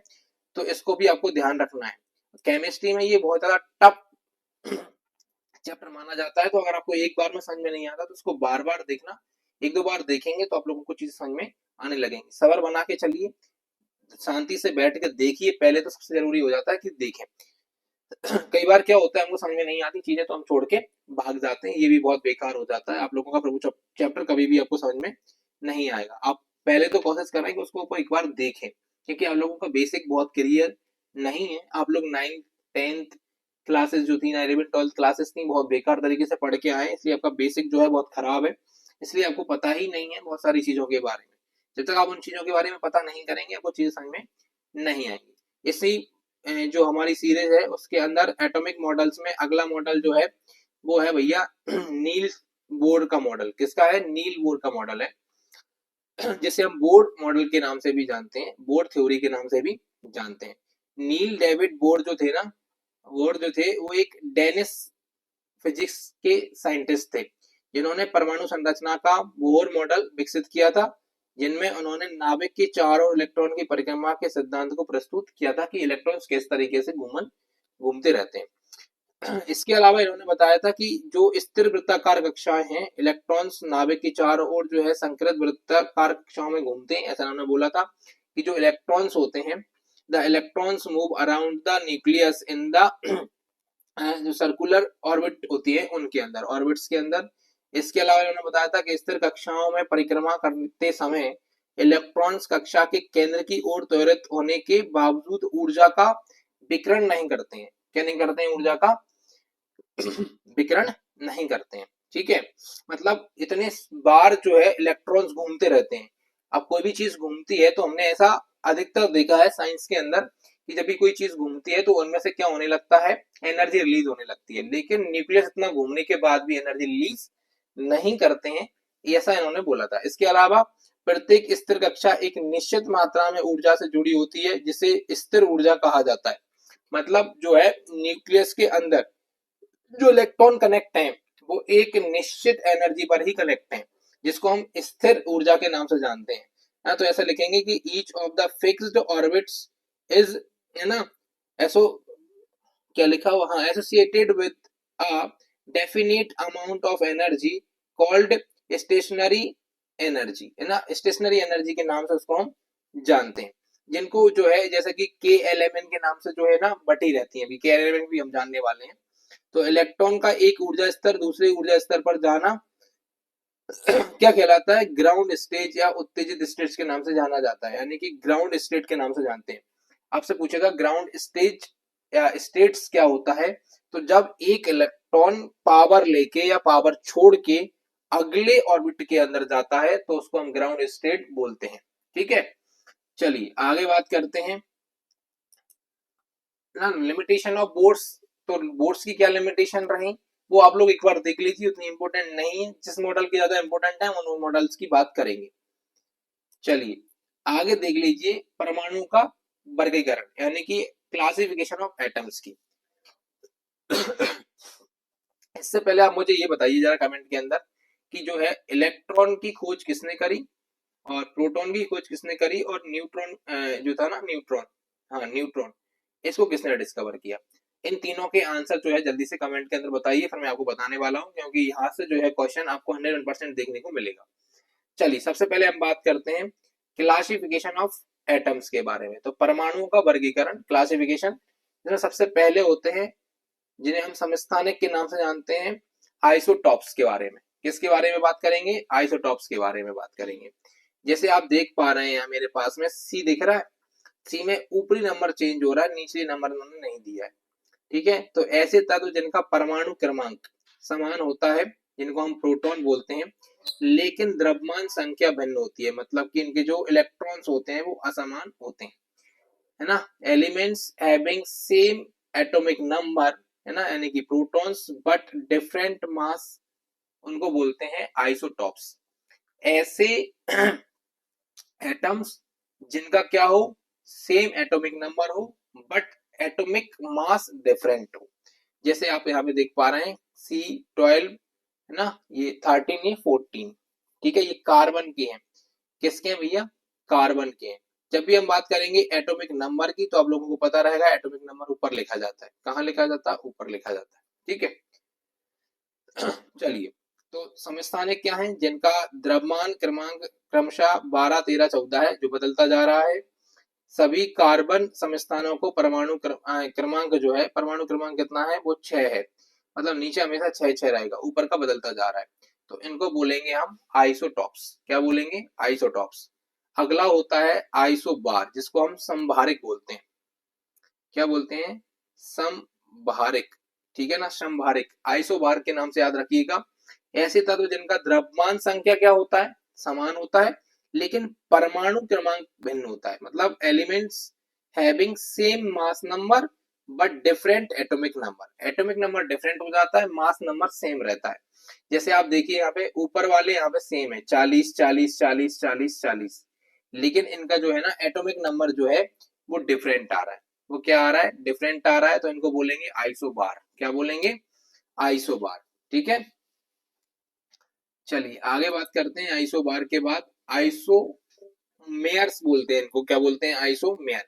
A: तो इसको भी आपको ध्यान रखना है। केमिस्ट्री में ये बहुत ज्यादा टफ चैप्टर माना जाता है, तो अगर आपको एक बार में समझ में नहीं आता तो उसको बार बार देखना, एक दो बार देखेंगे तो आप लोगों को चीजें समझ में आने लगेंगी। सबर बना के चलिए, शांति से बैठ कर देखिए, पहले तो सबसे जरूरी हो जाता है कि देखें। कई बार क्या होता है, हमको समझ में नहीं आती चीजें तो हम छोड़ के भाग जाते हैं, ये भी बहुत बेकार हो जाता है। आप लोगों का प्रभु चैप्टर कभी भी आपको समझ में नहीं आएगा। आप पहले तो कोशिश करें कि उसको एक बार देखें, क्योंकि आप लोगों का बेसिक बहुत क्लियर नहीं है। आप लोग 9th 10th क्लासेस जो थी ना, 11th 12th क्लासेस थी, बहुत बेकार तरीके से पढ़ के आए, इसलिए आपका बेसिक जो है बहुत खराब है, इसलिए आपको पता ही नहीं है बहुत सारी चीजों के बारे में। जब तक आप उन चीजों के बारे में पता नहीं करेंगे आपको चीजें समझ में नहीं आएंगी। इसी जो हमारी सीरीज है उसके अंदर एटॉमिक मॉडल्स में अगला मॉडल जो है वो है भैया नील्स बोर का मॉडल। किसका है, नील बोर का मॉडल है, जिसे हम बोर मॉडल के नाम से भी जानते हैं, बोर थ्योरी के नाम से भी जानते हैं। नील डेविड बोर जो थे ना, बोर जो थे वो एक डेनिश फिजिक्स के साइंटिस्ट थे, जिन्होंने परमाणु संरचना का बोर मॉडल विकसित किया था, जिनमें उन्होंने नाभिक के चारों इलेक्ट्रॉन की परिक्रमा के सिद्धांत को प्रस्तुत किया था कि इलेक्ट्रॉन्स किस तरीके से घूमते रहते हैं। इसके अलावा इन्होंने बताया था कि जो स्थिर वृत्ताकार कक्षाएं हैं, इलेक्ट्रॉन्स नाभिक के चारों ओर जो है संकृत वृत्ताकार कक्षाओं में घूमते हैं। ऐसा इन्होंने बोला था कि जो इलेक्ट्रॉन्स होते हैं, the electrons move around the nucleus in the जो सर्कुलर ऑर्बिट होती है उनके अंदर, ऑर्बिट्स के अंदर। इसके अलावा इन्होंने बताया था कि स्थिर कक्षाओं में परिक्रमा करते समय इलेक्ट्रॉन्स कक्षा के केंद्र की ओर त्वरित होने के बावजूद ऊर्जा का विकिरण नहीं करते हैं। क्या नहीं करते हैं? ऊर्जा का विकिरण नहीं करते हैं। ठीक है, मतलब इतने बार जो है इलेक्ट्रॉन्स घूमते रहते हैं। अब कोई भी चीज घूमती है तो हमने ऐसा अधिकतर देखा है साइंस के अंदर कि जब भी कोई चीज घूमती है तो उनमें से क्या होने लगता है? एनर्जी रिलीज होने लगती है। लेकिन न्यूक्लियस इतना घूमने के बाद भी एनर्जी रिलीज नहीं करते हैं, ऐसा इन्होंने बोला था। इसके अलावा प्रत्येक स्थिर कक्षा एक निश्चित मात्रा में ऊर्जा से जुड़ी होती है जिसे स्थिर ऊर्जा कहा जाता है। मतलब जो है न्यूक्लियस के अंदर जो इलेक्ट्रॉन कनेक्ट हैं वो एक निश्चित एनर्जी पर ही कनेक्ट हैं, जिसको हम स्थिर ऊर्जा के नाम से जानते हैं। हाँ, तो ऐसा लिखेंगे कि each of the fixed orbits is, है ना, ऐसो क्या लिखा हुआ, हाँ, associated with a definite amount of energy called stationary energy, है ना। स्टेशनरी एनर्जी के नाम से उसको हम जानते हैं, जिनको जो है जैसे कि के एलिमेंट के नाम से जो है ना बटी रहती है। अभी के एलिमेंट भी हम जानने वाले हैं। तो इलेक्ट्रॉन का एक ऊर्जा स्तर दूसरे ऊर्जा स्तर पर जाना क्या कहलाता है? ग्राउंड स्टेज या उत्तेजित स्टेज के नाम से जाना जाता है, यानी कि ग्राउंड स्टेट के नाम से जानते हैं। आपसे पूछेगा ग्राउंड स्टेज या स्टेट्स क्या होता है? तो जब एक इलेक्ट्रॉन पावर लेके या पावर छोड़ के अगले ऑर्बिट के अंदर जाता है तो उसको हम ग्राउंड स्टेट बोलते हैं। ठीक है, चलिए आगे बात करते हैं ना, लिमिटेशन ऑफ बोर्ड्स। तो बोर्ड्स की क्या लिमिटेशन रही वो आप लोग एक बार देख लीजिए, उतनी इंपॉर्टेंट नहीं है। जिस मॉडल की ज्यादा इंपॉर्टेंट है उन मॉडल्स की बात करेंगे। चलिए आगे देख लीजिए परमाणु का वर्गीकरण, यानी कि क्लासिफिकेशन ऑफ एटम्स की। इससे पहले आप मुझे ये बताइए जरा कमेंट के अंदर कि जो है इलेक्ट्रॉन की खोज किसने करी और प्रोटॉन की खोज किसने करी और न्यूट्रॉन जो था ना, न्यूट्रॉन, हाँ न्यूट्रॉन, इसको किसने डिस्कवर किया? इन तीनों के आंसर जो है जल्दी से कमेंट के अंदर बताइए, फिर मैं आपको बताने वाला हूं, क्योंकि यहाँ से जो है क्वेश्चन आपको 100% देखने को मिलेगा। चलिए सबसे पहले हम बात करते हैं क्लासिफिकेशन ऑफ एटम्स के बारे में। तो परमाणुओं का वर्गीकरण, क्लासिफिकेशन, जिसमें सबसे पहले होते हैं जिन्हें हम समस्थानिक के नाम से जानते हैं, आइसोटॉप्स के बारे में। किसके बारे में बात करेंगे? आइसोटॉप्स के बारे में बात करेंगे। जैसे आप देख पा रहे हैं मेरे पास में सी दिख रहा है, सी में ऊपरी नंबर चेंज हो रहा है, निचले नंबर उन्होंने नहीं दिया है। ठीक है, तो ऐसे तत्व जिनका परमाणु क्रमांक समान होता है जिनको हम प्रोटॉन बोलते हैं, लेकिन द्रव्यमान संख्या भिन्न होती है, मतलब कि इनके जो इलेक्ट्रॉन्स होते हैं वो असमान होते हैं, है ना। Elements having same atomic number, है ना, यानी कि प्रोटॉन्स बट डिफरेंट मास, उनको बोलते हैं आइसोटॉप्स। ऐसे एटम्स जिनका क्या हो? सेम एटॉमिक नंबर हो बट एटॉमिक मास डिफरेंट हो। जैसे आप यहाँ पे देख पा रहे हैं C12, है ना, ये 13, ये 14। ठीक है, ये कार्बन के हैं। किसके हैं भैया? कार्बन के हैं। जब भी हम बात करेंगे एटॉमिक नंबर की तो आप लोगों को पता रहेगा एटॉमिक नंबर ऊपर लिखा जाता है। कहाँ लिखा जाता है? ऊपर लिखा जाता है। ठीक है, चलिए तो समस्थानिक क्या है? जिनका द्रव्यमान क्रमांक क्रमशः 12, 13, 14 है, जो बदलता जा रहा है। सभी कार्बन समस्थानों को परमाणु क्रमांक जो है, परमाणु क्रमांक कितना है? वो 6 है, मतलब नीचे हमेशा 6 रहेगा, ऊपर का बदलता जा रहा है। तो इनको बोलेंगे हम आइसोटॉप्स। क्या बोलेंगे? आइसोटॉप्स। अगला होता है आइसोबार, जिसको हम संभारिक बोलते हैं। क्या बोलते हैं? संभारिक। ठीक है ना, संभारिक। आइसोबार के नाम से याद रखिएगा। ऐसे तत्व जिनका द्रव्यमान संख्या क्या होता है? समान होता है, लेकिन परमाणु क्रमांक भिन्न होता है, मतलब elements having same mass number but different atomic number. Atomic number different हो जाता है, मास नंबर सेम रहता है। जैसे आप देखिए यहाँ पे ऊपर वाले यहाँ पे सेम है 40, 40, 40, 40, 40, लेकिन इनका जो है ना एटॉमिक नंबर जो है वो डिफरेंट आ रहा है। वो क्या आ रहा है? डिफरेंट आ रहा है, तो इनको बोलेंगे आइसोबार। क्या बोलेंगे? आइसोबार। ठीक है, चलिए आगे बात करते हैं। आइसोबार के बाद आइसोमेयर्स बोलते हैं इनको। क्या बोलते हैं? आइसोमेयर।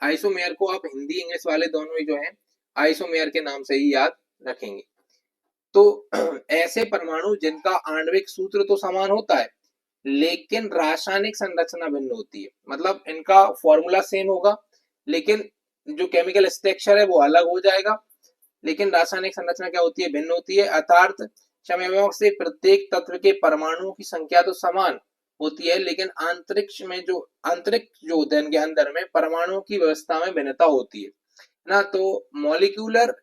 A: आइसोमेयर को आप हिंदी इंग्लिश वाले दोनों ही जो है आइसोमेयर के नाम से ही याद रखेंगे। तो ऐसे परमाणु जिनका आणविक सूत्र तो समान होता है लेकिन रासायनिक संरचना भिन्न होती है, मतलब इनका फॉर्मूला सेम होगा लेकिन जो केमिकल स्ट्रक्चर है वो अलग हो जाएगा, लेकिन रासायनिक संरचना क्या होती है? भिन्न होती है। अर्थात समयों से प्रत्येक तत्व के परमाणुओं की संख्या तो समान होती है, लेकिन अंतरिक्ष जो होते हैं इनके अंदर में परमाणुओं की व्यवस्था में भिन्नता होती है ना। तो molecular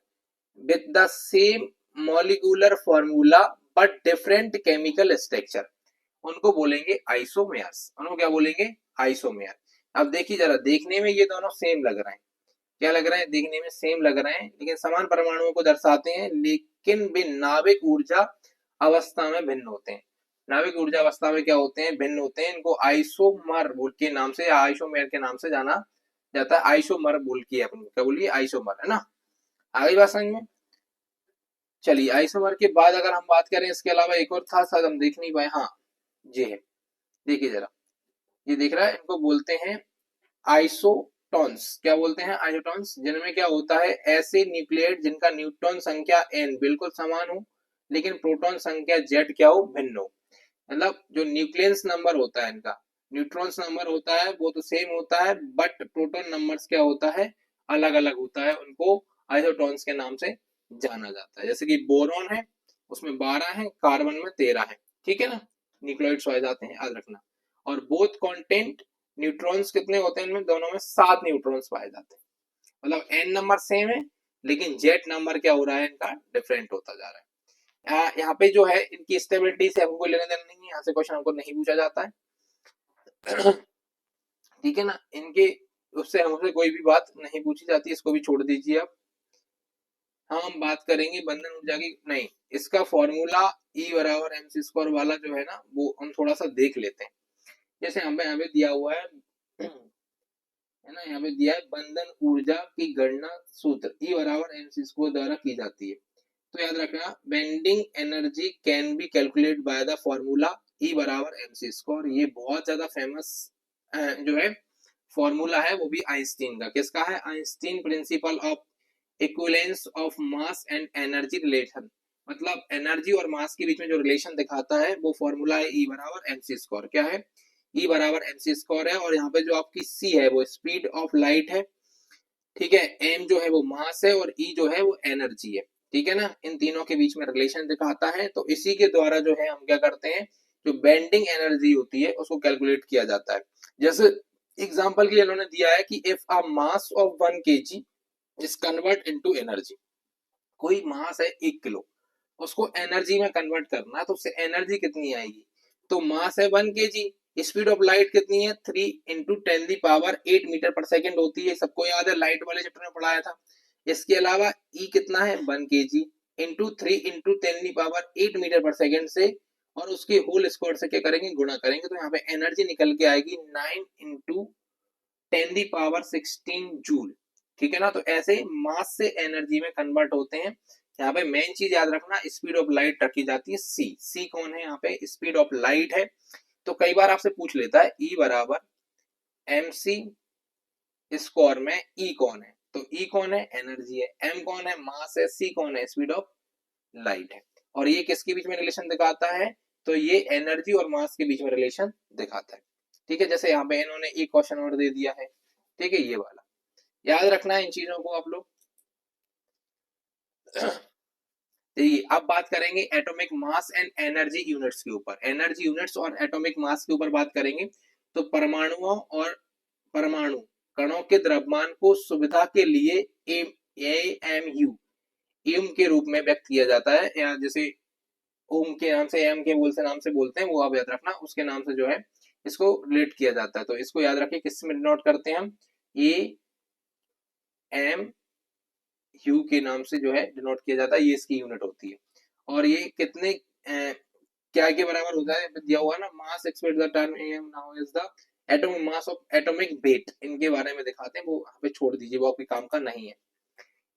A: with the same molecular formula but different chemical structure, उनको बोलेंगे आइसोमेर्स। उनको क्या बोलेंगे? आइसोमेर। अब देखिए जरा, देखने में ये दोनों सेम लग रहे हैं, क्या लग रहा है? देखने में सेम लग रहे हैं, लेकिन समान परमाणुओं को दर्शाते हैं, लेकिन वे नाभिक ऊर्जा अवस्था में भिन्न होते हैं। नाभिक ऊर्जा अवस्था में क्या होते हैं? भिन्न होते हैं। इनको आइसोमर बोल के नाम से, आइसोमेर के नाम से जाना जाता है। आइसोमर बोल के अपन क्या बोलिए? आइसोमर, है ना। आगे बात समझ में? चलिए, आइसोमर के बाद अगर हम बात करें, इसके अलावा एक और था, शायद हम देख नहीं पाए। हाँ, ये है, देखिए जरा, ये दिख रहा है, इनको बोलते हैं आइसोटॉन्स। क्या बोलते हैं? आइसोटॉन्स, जिनमें क्या होता है? ऐसे न्यूक्लियेट जिनका न्यूट्रॉन संख्या n बिल्कुल समान हो, लेकिन प्रोटॉन संख्या z क्या हो? भिन्न हो। मतलब जो न्यूक्लियस नंबर होता है इनका, न्यूट्रॉन्स नंबर होता है वो तो सेम होता है, बट प्रोटॉन नंबर्स क्या होता है? अलग अलग होता है। उनको आइसोटॉन्स के नाम से जाना जाता है। जैसे कि बोरॉन है, उसमें 12 है, कार्बन में 13 है, ठीक है ना। न्यूक्लियोइड्स पाए जाते हैं, याद रखना। और बोथ कंटेंट न्यूट्रॉन्स कितने होते हैं इनमें? दोनों में 7 न्यूट्रॉन्स पाए जाते हैं। मतलब n नंबर सेम है, लेकिन z नंबर क्या हो रहा है? इनका डिफरेंट होता जा रहा है। यहाँ पे जो है इनकी स्टेबिलिटी से हमको लेना देना नहीं है, यहाँ से क्वेश्चन हमको नहीं पूछा जाता है। ठीक है ना, इनके उससे हमसे कोई भी बात नहीं पूछी जाती, इसको भी छोड़ दीजिए अब। हम बात करेंगे बंधन ऊर्जा की, नहीं, इसका फॉर्मूला E बराबर mc स्क्वायर वाला जो है ना, वो हम थोड़ा सा देख लेते हैं। जैसे यहाँ पे दिया हुआ है ना, यहाँ पे दिया है बंधन ऊर्जा की गणना सूत्र E बराबर mc स्क्वायर द्वारा की जाती है। तो याद रखना, bending energy can be calculate by the formula E बराबर mc स्क्वायर। ये बहुत ज्यादा फेमस जो है फॉर्मूला है, वो भी आइंस्टीन का। किसका है? Einstein principle of equivalence of mass and energy relation. मतलब एनर्जी और मास के बीच में जो रिलेशन दिखाता है, वो फॉर्मूला है E बराबर mc स्क्वायर। क्या है? E बराबर mc स्क्वायर है। और यहाँ पे जो आपकी C है वो स्पीड ऑफ लाइट है, ठीक है। M जो है वो मास है, और E जो है वो एनर्जी है, ठीक है ना। इन तीनों के बीच में रिलेशन दिखाता है। तो इसी के द्वारा जो है हम क्या करते हैं, जो बेंडिंग एनर्जी होती है उसको कैलकुलेट किया जाता है। जैसे एग्जांपल के लिए इन्होंने दिया है कि if a mass of 1 kg is convert into energy. कोई मास है 1 किलो, उसको एनर्जी में कन्वर्ट करना है, तो उससे एनर्जी कितनी आएगी? तो मास है 1 kg, स्पीड ऑफ लाइट कितनी है? 3 into 10 the power 8 metre per second होती है। सबको याद है, लाइट वाले चैप्टर में पढ़ाया था। इसके अलावा E कितना है? 1 kg into 3 into 10 the power 8 metre per second से, और उसके होल स्क्वायर से क्या करेंगे? गुणा करेंगे। तो यहाँ पे एनर्जी निकल के आएगी 9 इंटू 10 दी पावर 16 जूल, ठीक है ना। तो ऐसे मास से एनर्जी में कन्वर्ट होते हैं। यहाँ पे मेन चीज याद रखना, स्पीड ऑफ लाइट रखी जाती है C। C कौन है? यहाँ पे स्पीड ऑफ लाइट है। तो कई बार आपसे पूछ लेता है E बराबर mc स्क्वायर में E कौन है? तो E कौन है? एनर्जी है। M कौन है? मास है। C कौन है? स्पीड ऑफ लाइट है। और ये किसके बीच में रिलेशन दिखाता है? तो ये एनर्जी और मास के बीच में रिलेशन दिखाता है, ठीक है। जैसे यहाँ पे इन्होंने एक क्वेश्चन और दे दिया है, ठीक है, ये वाला याद रखना है इन चीजों को आप लोग। अब बात करेंगे atomic mass and energy units के ऊपर। एनर्जी यूनिट्स और एटॉमिक मास के ऊपर बात करेंगे। तो परमाणुओं और परमाणु कणों के द्रव्यमान को सुविधा के लिए AMU एम के रूप में व्यक्त किया जाता है, या जैसे ओम के नाम से, एम के नाम से बोलते हैं, वो आप याद रखना, उसके नाम से जो है इसको रिलेट किया जाता है। तो इसको याद रखिए, किस में डिनोट करते हैं हम? AMU के नाम से जो है डिनोट किया जाता है, ये इसकी यूनिट होती है। और ये कितने क्या के बराबर होता है? दिया हुआ ना, mass expect the term AM now is the atomic mass of atomic weight. इनके बारे में दिखाते हैं, वो यहाँ पे छोड़ दीजिए, वो आपके काम का नहीं है।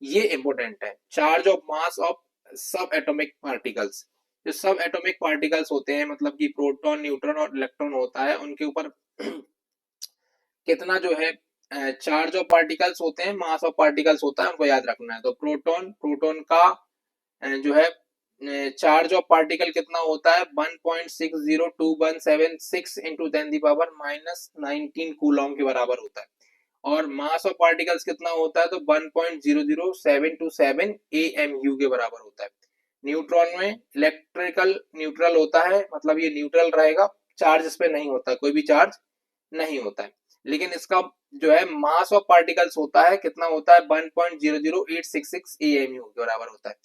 A: ये इंपॉर्टेंट है, चार्ज ऑफ मास ऑफ सब एटॉमिक पार्टिकल्स। जो सब एटॉमिक पार्टिकल्स होते हैं, मतलब कि प्रोटॉन, न्यूट्रॉन और इलेक्ट्रॉन होता है, उनके ऊपर कितना जो है चार्ज ऑफ पार्टिकल्स होते हैं, मास ऑफ पार्टिकल्स होता है, उनको याद रखना है। तो प्रोटॉन का जो है चार्ज ऑफ पार्टिकल कितना होता है? 1.60276 इंटू 10 दी पावर -19 कूलॉम के बराबर होता है। और मास ऑफ पार्टिकल्स कितना होता है? तो 1.00727 AMU के बराबर होता है। न्यूट्रॉन में इलेक्ट्रिकल न्यूट्रल होता है, मतलब ये न्यूट्रल रहेगा, चार्ज इस पे नहीं होता, कोई भी चार्ज नहीं होता है। लेकिन इसका जो है मास ऑफ पार्टिकल्स होता है, कितना होता है, 1.00866 AMU के बराबर होता है।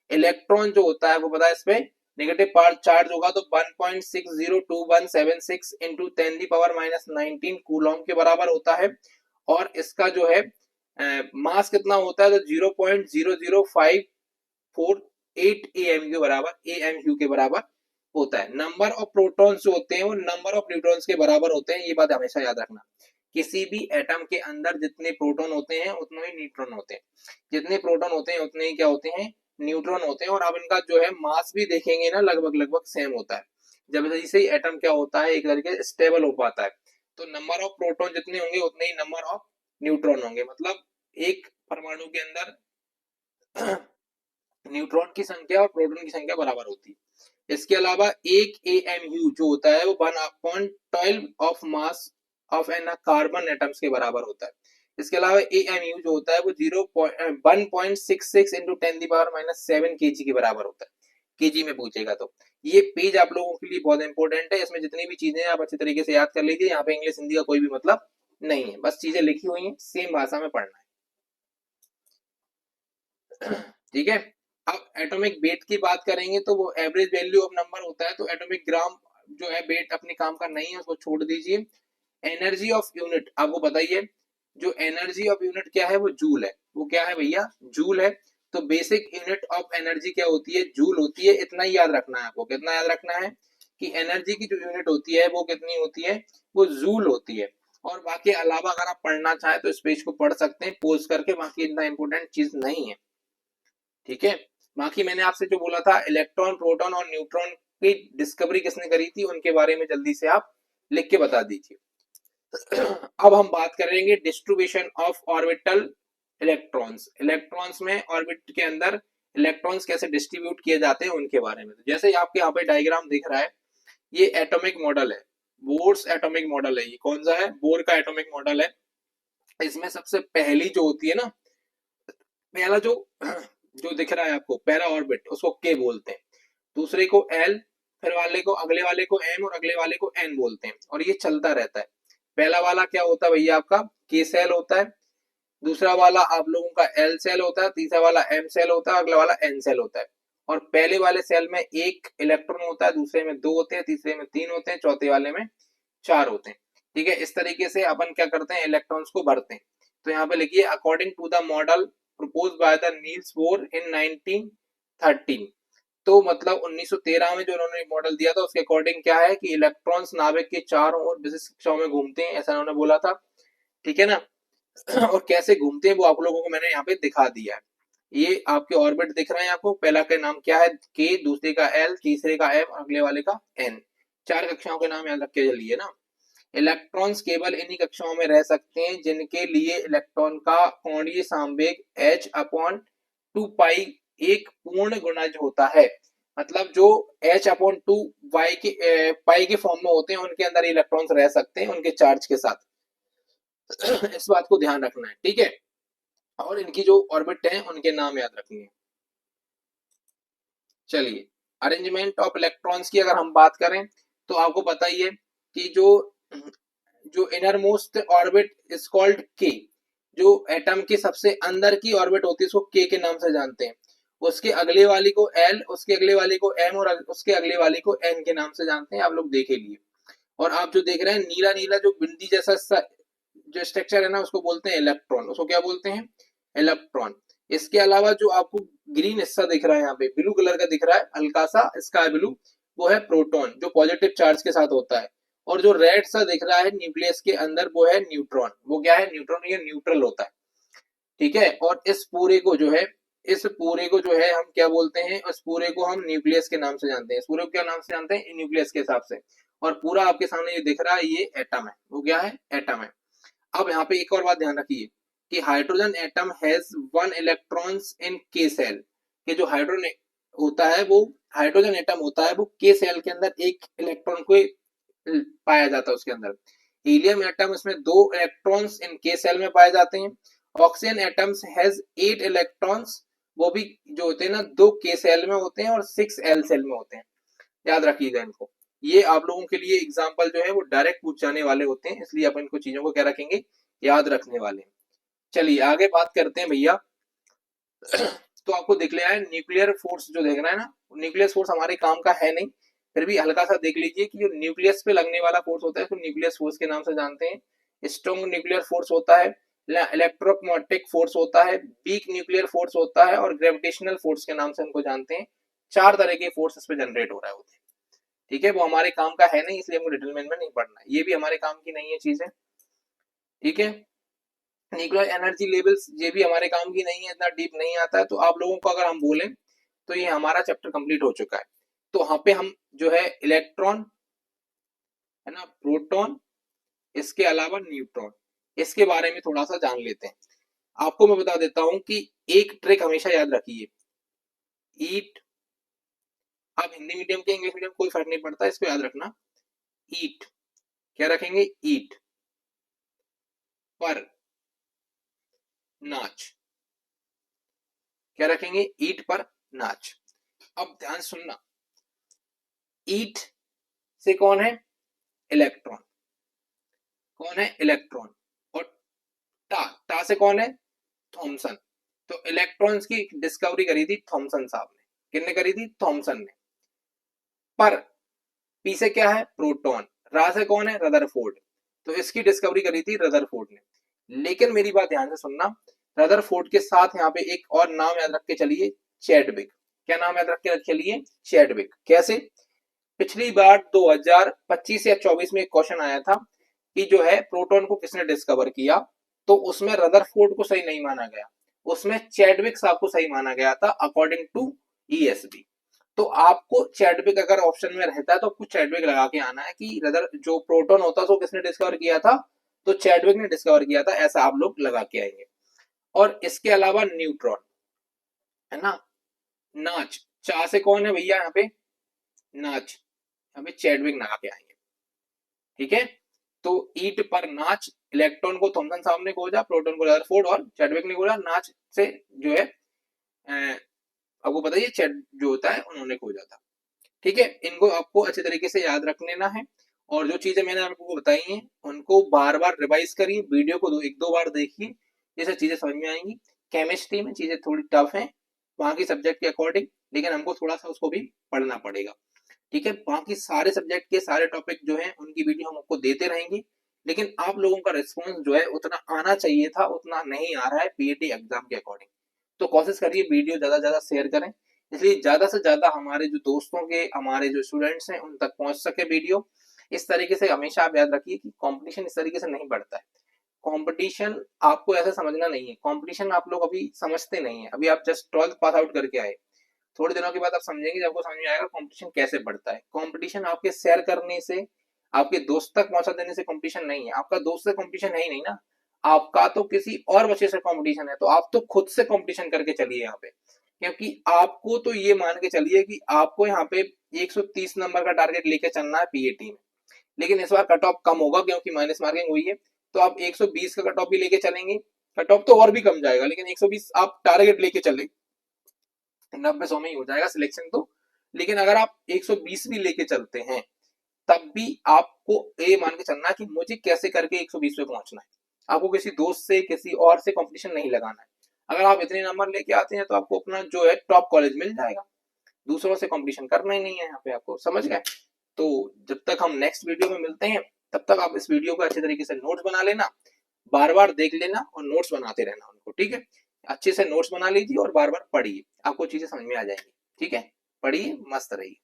A: इलेक्ट्रॉन जो होता है वो पता है इस पे नेगेटिव चार्ज होगा तो 1.602176 इंटू 10⁻⁻19 कूलॉम के बराबर होता है। और इसका जो है मास कितना होता है तो 0.00548 AMU के बराबर, AMU के बराबर होता है। नंबर ऑफ प्रोटॉन्स जो होते हैं वो नंबर ऑफ न्यूट्रॉन्स के बराबर होते हैं, ये बात हमेशा याद रखना। किसी भी एटम के अंदर जितने प्रोटॉन होते हैं उतने ही न्यूट्रॉन होते हैं, जितने प्रोटॉन होते हैं उतने ही क्या होते हैं, न्यूट्रॉन होते हैं। और अब इनका जो है मास भी देखेंगे ना लगभग लगभग सेम होता है। जब जैसे ही एटम क्या होता है एक तरीके स्टेबल हो पाता है, तो नंबर ऑफ प्रोटॉन जितने होंगे उतने ही नंबर ऑफ न्यूट्रॉन होंगे। मतलब एक परमाणु के अंदर न्यूट्रॉन की संख्या और प्रोटॉन की संख्या बराबर होती है। इसके अलावा एक AMU जो होता है वो 1/12 of mass of an carbon atoms के बराबर होता है। इसके अलावा AMU जो होता है वो 1.66 इंटू 10⁻⁻7 kg के बराबर होता है, केजी में पूछेगा तो। ये पेज आप लोगों के लिए बहुत इंपॉर्टेंट है, इसमें जितनी भी चीजें आप अच्छे तरीके से याद कर लीजिए। यहाँ पे इंग्लिश हिंदी का कोई भी मतलब नहीं है, बस चीजें लिखी हुई हैं, सेम भाषा में पढ़ना है। ठीक है। अब एटॉमिक वेट की बात करेंगे तो वो एवरेज वैल्यू ऑफ नंबर होता है, तो एटॉमिक ग्राम जो है वेट अपने काम का नहीं है, उसको छोड़ दीजिए। एनर्जी ऑफ यूनिट आपको बताइए, जो एनर्जी ऑफ यूनिट क्या है वो जूल है। वो क्या है भैया, जूल है। तो बेसिक यूनिट ऑफ एनर्जी क्या होती है, जूल होती है। इतना ही याद रखना है आपको, कितना याद रखना है कि एनर्जी की जो यूनिट होती है वो कितनी होती है, वो जूल होती है। और बाकी अलावा अगर आप पढ़ना चाहें तो इस पेज को पढ़ सकते हैं पोज करके, बाकी इतना इंपॉर्टेंट चीज नहीं है। ठीक है। बाकी मैंने आपसे जो बोला था इलेक्ट्रॉन, प्रोटॉन और न्यूट्रॉन की डिस्कवरी किसने करी थी, उनके बारे में जल्दी से आप लिख के बता दीजिए। अब हम बात करेंगे distribution of orbital electrons. Electrons में ऑर्बिट के अंदर इलेक्ट्रॉन्स कैसे डिस्ट्रीब्यूट किए जाते हैं उनके बारे में। जैसे आपके यहाँ पे डायग्राम दिख रहा है, ये एटॉमिक मॉडल है, बोर्स एटॉमिक मॉडल है। ये कौन सा है, बोर का एटॉमिक मॉडल है। इसमें सबसे पहली जो होती है ना, पहला जो जो दिख रहा है आपको पहला ऑर्बिट, उसको के बोलते हैं। दूसरे को एल, फिर वाले को अगले वाले को एम और अगले वाले को एन बोलते हैं, और ये चलता रहता है। पहला वाला क्या होता है भैया आपका के सेल होता है, दूसरा वाला आप लोगों का एल सेल होता है, तीसरा वाला एम सेल होता है, अगला वाला एन सेल होता है। और पहले वाले सेल में एक इलेक्ट्रॉन होता है, दूसरे में 2 होते हैं, तीसरे में 3 होते हैं, चौथे वाले में 4 होते हैं। ठीक है। इस तरीके से अपन क्या करते हैं, इलेक्ट्रॉन्स को भरते हैं। तो यहाँ पे लिखिए according to the model proposed by the Niels Bohr in 1913। तो मतलब 1913 में जो उन्होंने मॉडल दिया था उसके अकॉर्डिंग क्या है कि इलेक्ट्रॉन्स नाभिक के चारों ओर विशिष्ट कक्षाओं में घूमते हैं, ऐसा उन्होंने बोला था। ठीक है ना। और कैसे घूमते हैं वो आप लोगों को मैंने यहाँ पे दिखा दिया है। ये आपके ऑर्बिट दिख रहे हैं आपको, पहला का नाम क्या है के, दूसरे का एल, तीसरे का एम, अगले वाले का एन। 4 कक्षाओं के नाम याद रख के चलिए ना। इलेक्ट्रॉन्स केवल इन्हीं कक्षाओं में रह सकते हैं जिनके लिए इलेक्ट्रॉन का कोणीय संवेग h/2 एक पूर्ण गुणज होता है। मतलब जो h/2 पाई के फॉर्म में होते हैं उनके अंदर इलेक्ट्रॉन्स रह सकते हैं उनके चार्ज के साथ। इस बात को ध्यान रखना है। ठीक है। और इनकी जो ऑर्बिट है उनके नाम याद रखनी है। चलिए, अरेंजमेंट ऑफ इलेक्ट्रॉन्स की अगर हम बात करें तो आपको पता ही है कि जो inner most orbit is called के। जो एटम के सबसे अंदर की ऑर्बिट होती है उसको के नाम से जानते हैं। उसके अगले वाली को एल, उसके अगले वाली को एम और उसके अगले वाली को एन के नाम से जानते हैं, आप लोग देखे लिए। और आप जो देख रहे हैं नीला नीला जो बिंदी जैसा जो स्ट्रक्चर है ना उसको बोलते हैं इलेक्ट्रॉन, उसको क्या बोलते हैं, इलेक्ट्रॉन। इसके अलावा जो आपको ग्रीन हिस्सा दिख रहा है यहाँ पे ब्लू कलर का दिख रहा है हल्का सा स्काई ब्लू, वो है प्रोटॉन जो पॉजिटिव चार्ज के साथ होता है। और जो रेड सा दिख रहा है न्यूक्लियस के अंदर वो है न्यूट्रॉन। वो क्या है, न्यूट्रॉन, ये न्यूट्रल होता है। ठीक है। और इस पूरे को जो है हम क्या बोलते हैं, इस पूरे को हम न्यूक्लियस के नाम से जानते हैं। इस पूरे को क्या नाम से जानते हैं, न्यूक्लियस के हिसाब से। और पूरा आपके सामने ये दिख रहा है ये एटम है। वो क्या है, एटम है। अब यहाँ पे एक और बात ध्यान रखिए कि hydrogen atom has 1 electrons in के सेल। कि जो हाइड्रोजन होता है वो हाइड्रोजन एटम होता है वो के सेल के अंदर एक इलेक्ट्रॉन को पाया जाता है उसके अंदर। हीलियम एटम इसमें 2 इलेक्ट्रॉन्स इन के सेल में पाए जाते हैं। ऑक्सीजन एटम्स हैज 8 इलेक्ट्रॉन्स, वो भी जो होते हैं ना 2 के सेल में होते हैं और 6 एल सेल में होते हैं। याद रखिएगा इनको। ये आप लोगों के लिए एग्जाम्पल जो है वो डायरेक्ट पूछ जाने वाले होते हैं, इसलिए अपन इनको चीजों को क्या रखेंगे, याद रखने वाले हैं। चलिए आगे बात करते हैं भैया। तो आपको दिख लिया है न्यूक्लियर फोर्स जो देख रहा है ना, न्यूक्लियर फोर्स हमारे काम का है नहीं, फिर भी हल्का सा देख लीजिए कि जो न्यूक्लियस पे लगने वाला फोर्स होता है तो न्यूक्लियस फोर्स के नाम से जानते हैं। स्ट्रॉन्ग न्यूक्लियर फोर्स होता है, इलेक्ट्रोमोटिक फोर्स होता है, वीक न्यूक्लियर फोर्स होता है और ग्रेविटेशनल फोर्स के नाम से इनको जानते हैं। 4 तरह के फोर्स इस पे जनरेट हो रहे होते हैं। ठीक है, वो हमारे काम का है नहीं, इसलिए हमको डिटेलमेंट में नहीं पढ़ना है, ये भी हमारे काम की नहीं है चीजें। ठीक है, न्यूक्लियर एनर्जी लेवल्स ये भी हमारे काम की नहीं है, इतना डीप नहीं आता है। तो आप लोगों को अगर हम बोलें तो ये हमारा चैप्टर कंप्लीट हो चुका है। तो वहां पे हम जो है इलेक्ट्रॉन है ना, प्रोटॉन, इसके अलावा न्यूट्रॉन, इसके बारे में थोड़ा सा जान लेते हैं। आपको मैं बता देता हूं कि एक ट्रिक हमेशा याद रखिए, ईट, आप हिंदी मीडियम के इंग्लिश मीडियम कोई फर्क नहीं पड़ता, इसको याद रखना। ईट क्या रखेंगे, ईट पर नाच, क्या रखेंगे, ईट पर नाच। अब ध्यान सुनना, ईट से कौन है, इलेक्ट्रॉन, कौन है, इलेक्ट्रॉन। और टा, टा से कौन है, थॉमसन। तो इलेक्ट्रॉन्स की डिस्कवरी करी थी थॉमसन साहब ने, किसने करी थी, थॉमसन ने। पर पी से क्या है, प्रोटॉन, रा से कौन है, रदरफोर्ड, तो इसकी डिस्कवरी करी थी रदरफोर्ड ने। लेकिन मेरी बात ध्यान से सुनना, रदरफोर्ड के साथ यहाँ पे एक और नाम याद रख के चलिए, चैडविक। क्या नाम याद रख के चलिए, चैडविक। कैसे, पिछली बार 2025 या 24 में एक क्वेश्चन आया था कि जो है प्रोटॉन को किसने डिस्कवर किया, तो उसमें रदरफोर्ड को सही नहीं माना गया, उसमें चैडविक साहब को सही माना गया था अकॉर्डिंग टू ईएसबी। तो आपको चैडविक अगर ऑप्शन में रहता है तो आपको चैडविक लगा के आना है कि रदर जो प्रोटॉन होता है तो किसने डिस्कवर किया था, तो चैडविक ने डिस्कवर किया था, ऐसा आप लोग लगा के आएंगे। और इसके अलावा न्यूट्रॉन है ना, नाच, चा से कौन है भैया यहाँ पे, नाच, यहाँ पे चैडविक लगा के आएंगे। ठीक है, तो ईट पर नाच, इलेक्ट्रॉन को थॉमसन साहब ने खोजा, प्रोटॉन को रदरफोर्ड और चैडविक ने खोजा, नाच से जो है आपको पता ही है चैट जो होता है उन्होंने खोजा था। ठीक है, इनको आपको अच्छे तरीके से याद रख लेना है, और जो चीजें मैंने आपको बताई हैं उनको बार बार रिवाइज करिए, वीडियो को एक दो बार देखिए, जैसे चीजें समझ में आएंगी। केमिस्ट्री में चीजें थोड़ी टफ हैं वहां की सब्जेक्ट के अकॉर्डिंग, लेकिन हमको थोड़ा सा उसको भी पढ़ना पड़ेगा। ठीक है, बाकी सारे सब्जेक्ट के सारे टॉपिक जो है उनकी वीडियो हम आपको देते रहेंगे, लेकिन आप लोगों का रिस्पॉन्स जो है उतना आना चाहिए था, उतना नहीं आ रहा है पीएटी एग्जाम के अकॉर्डिंग। तो कोशिश करिए वीडियो ज्यादा ज्यादा शेयर करें, इसलिए ज्यादा से ज्यादा हमारे जो दोस्तों के, हमारे जो स्टूडेंट्स हैं उन तक पहुंच सके वीडियो। इस तरीके से हमेशा आप याद रखिए कि कंपटीशन इस तरीके से नहीं बढ़ता है। कंपटीशन आपको ऐसा समझना नहीं है, कंपटीशन आप लोग अभी समझते नहीं है, अभी आप जस्ट 12th पास आउट करके आए, थोड़े दिनों के बाद आप समझेंगे, जब आपको समझ में आएगा कंपटीशन कैसे बढ़ता है। कंपटीशन आपके शेयर करने से, आपके दोस्त तक पहुंचा देने से कंपटीशन नहीं है, आपका दोस्त से कंपटीशन है ही नहीं ना, आपका तो किसी और बच्चे से कंपटीशन है, तो आप तो खुद से कंपटीशन करके चलिए यहाँ पे, क्योंकि आपको तो ये मान के चलिए कि आपको यहाँ पे 130 नंबर का टारगेट लेके चलना है पीएटी में, लेकिन इस बार कट ऑफ कम होगा क्योंकि माइनस मार्किंग हुई है, तो आप 120 का कट ऑफ भी लेके चलेंगे, कट ऑफ तो और भी कम जाएगा, लेकिन 120 आप टारगेट लेके चले, 90-100 में ही हो जाएगा सिलेक्शन तो। लेकिन अगर आप 120 भी लेके चलते हैं तब भी आपको ये मान के चलना है कि मुझे कैसे करके 120 पे पहुंचना है, आपको किसी दोस्त से, किसी और से कंपटीशन नहीं लगाना है। अगर आप इतने नंबर लेके आते हैं तो आपको अपना जो है टॉप कॉलेज मिल जाएगा, दूसरों से कंपटीशन करना ही नहीं है यहाँ पे आपको, समझ गए। तो जब तक हम नेक्स्ट वीडियो में मिलते हैं तब तक आप इस वीडियो को अच्छे तरीके से नोट्स बना लेना, बार बार देख लेना और नोट्स बनाते रहना उनको। ठीक है, अच्छे से नोट्स बना लीजिए और बार बार पढ़िए, आपको चीजें समझ में आ जाएंगी। ठीक है, पढ़िए, मस्त रहिए।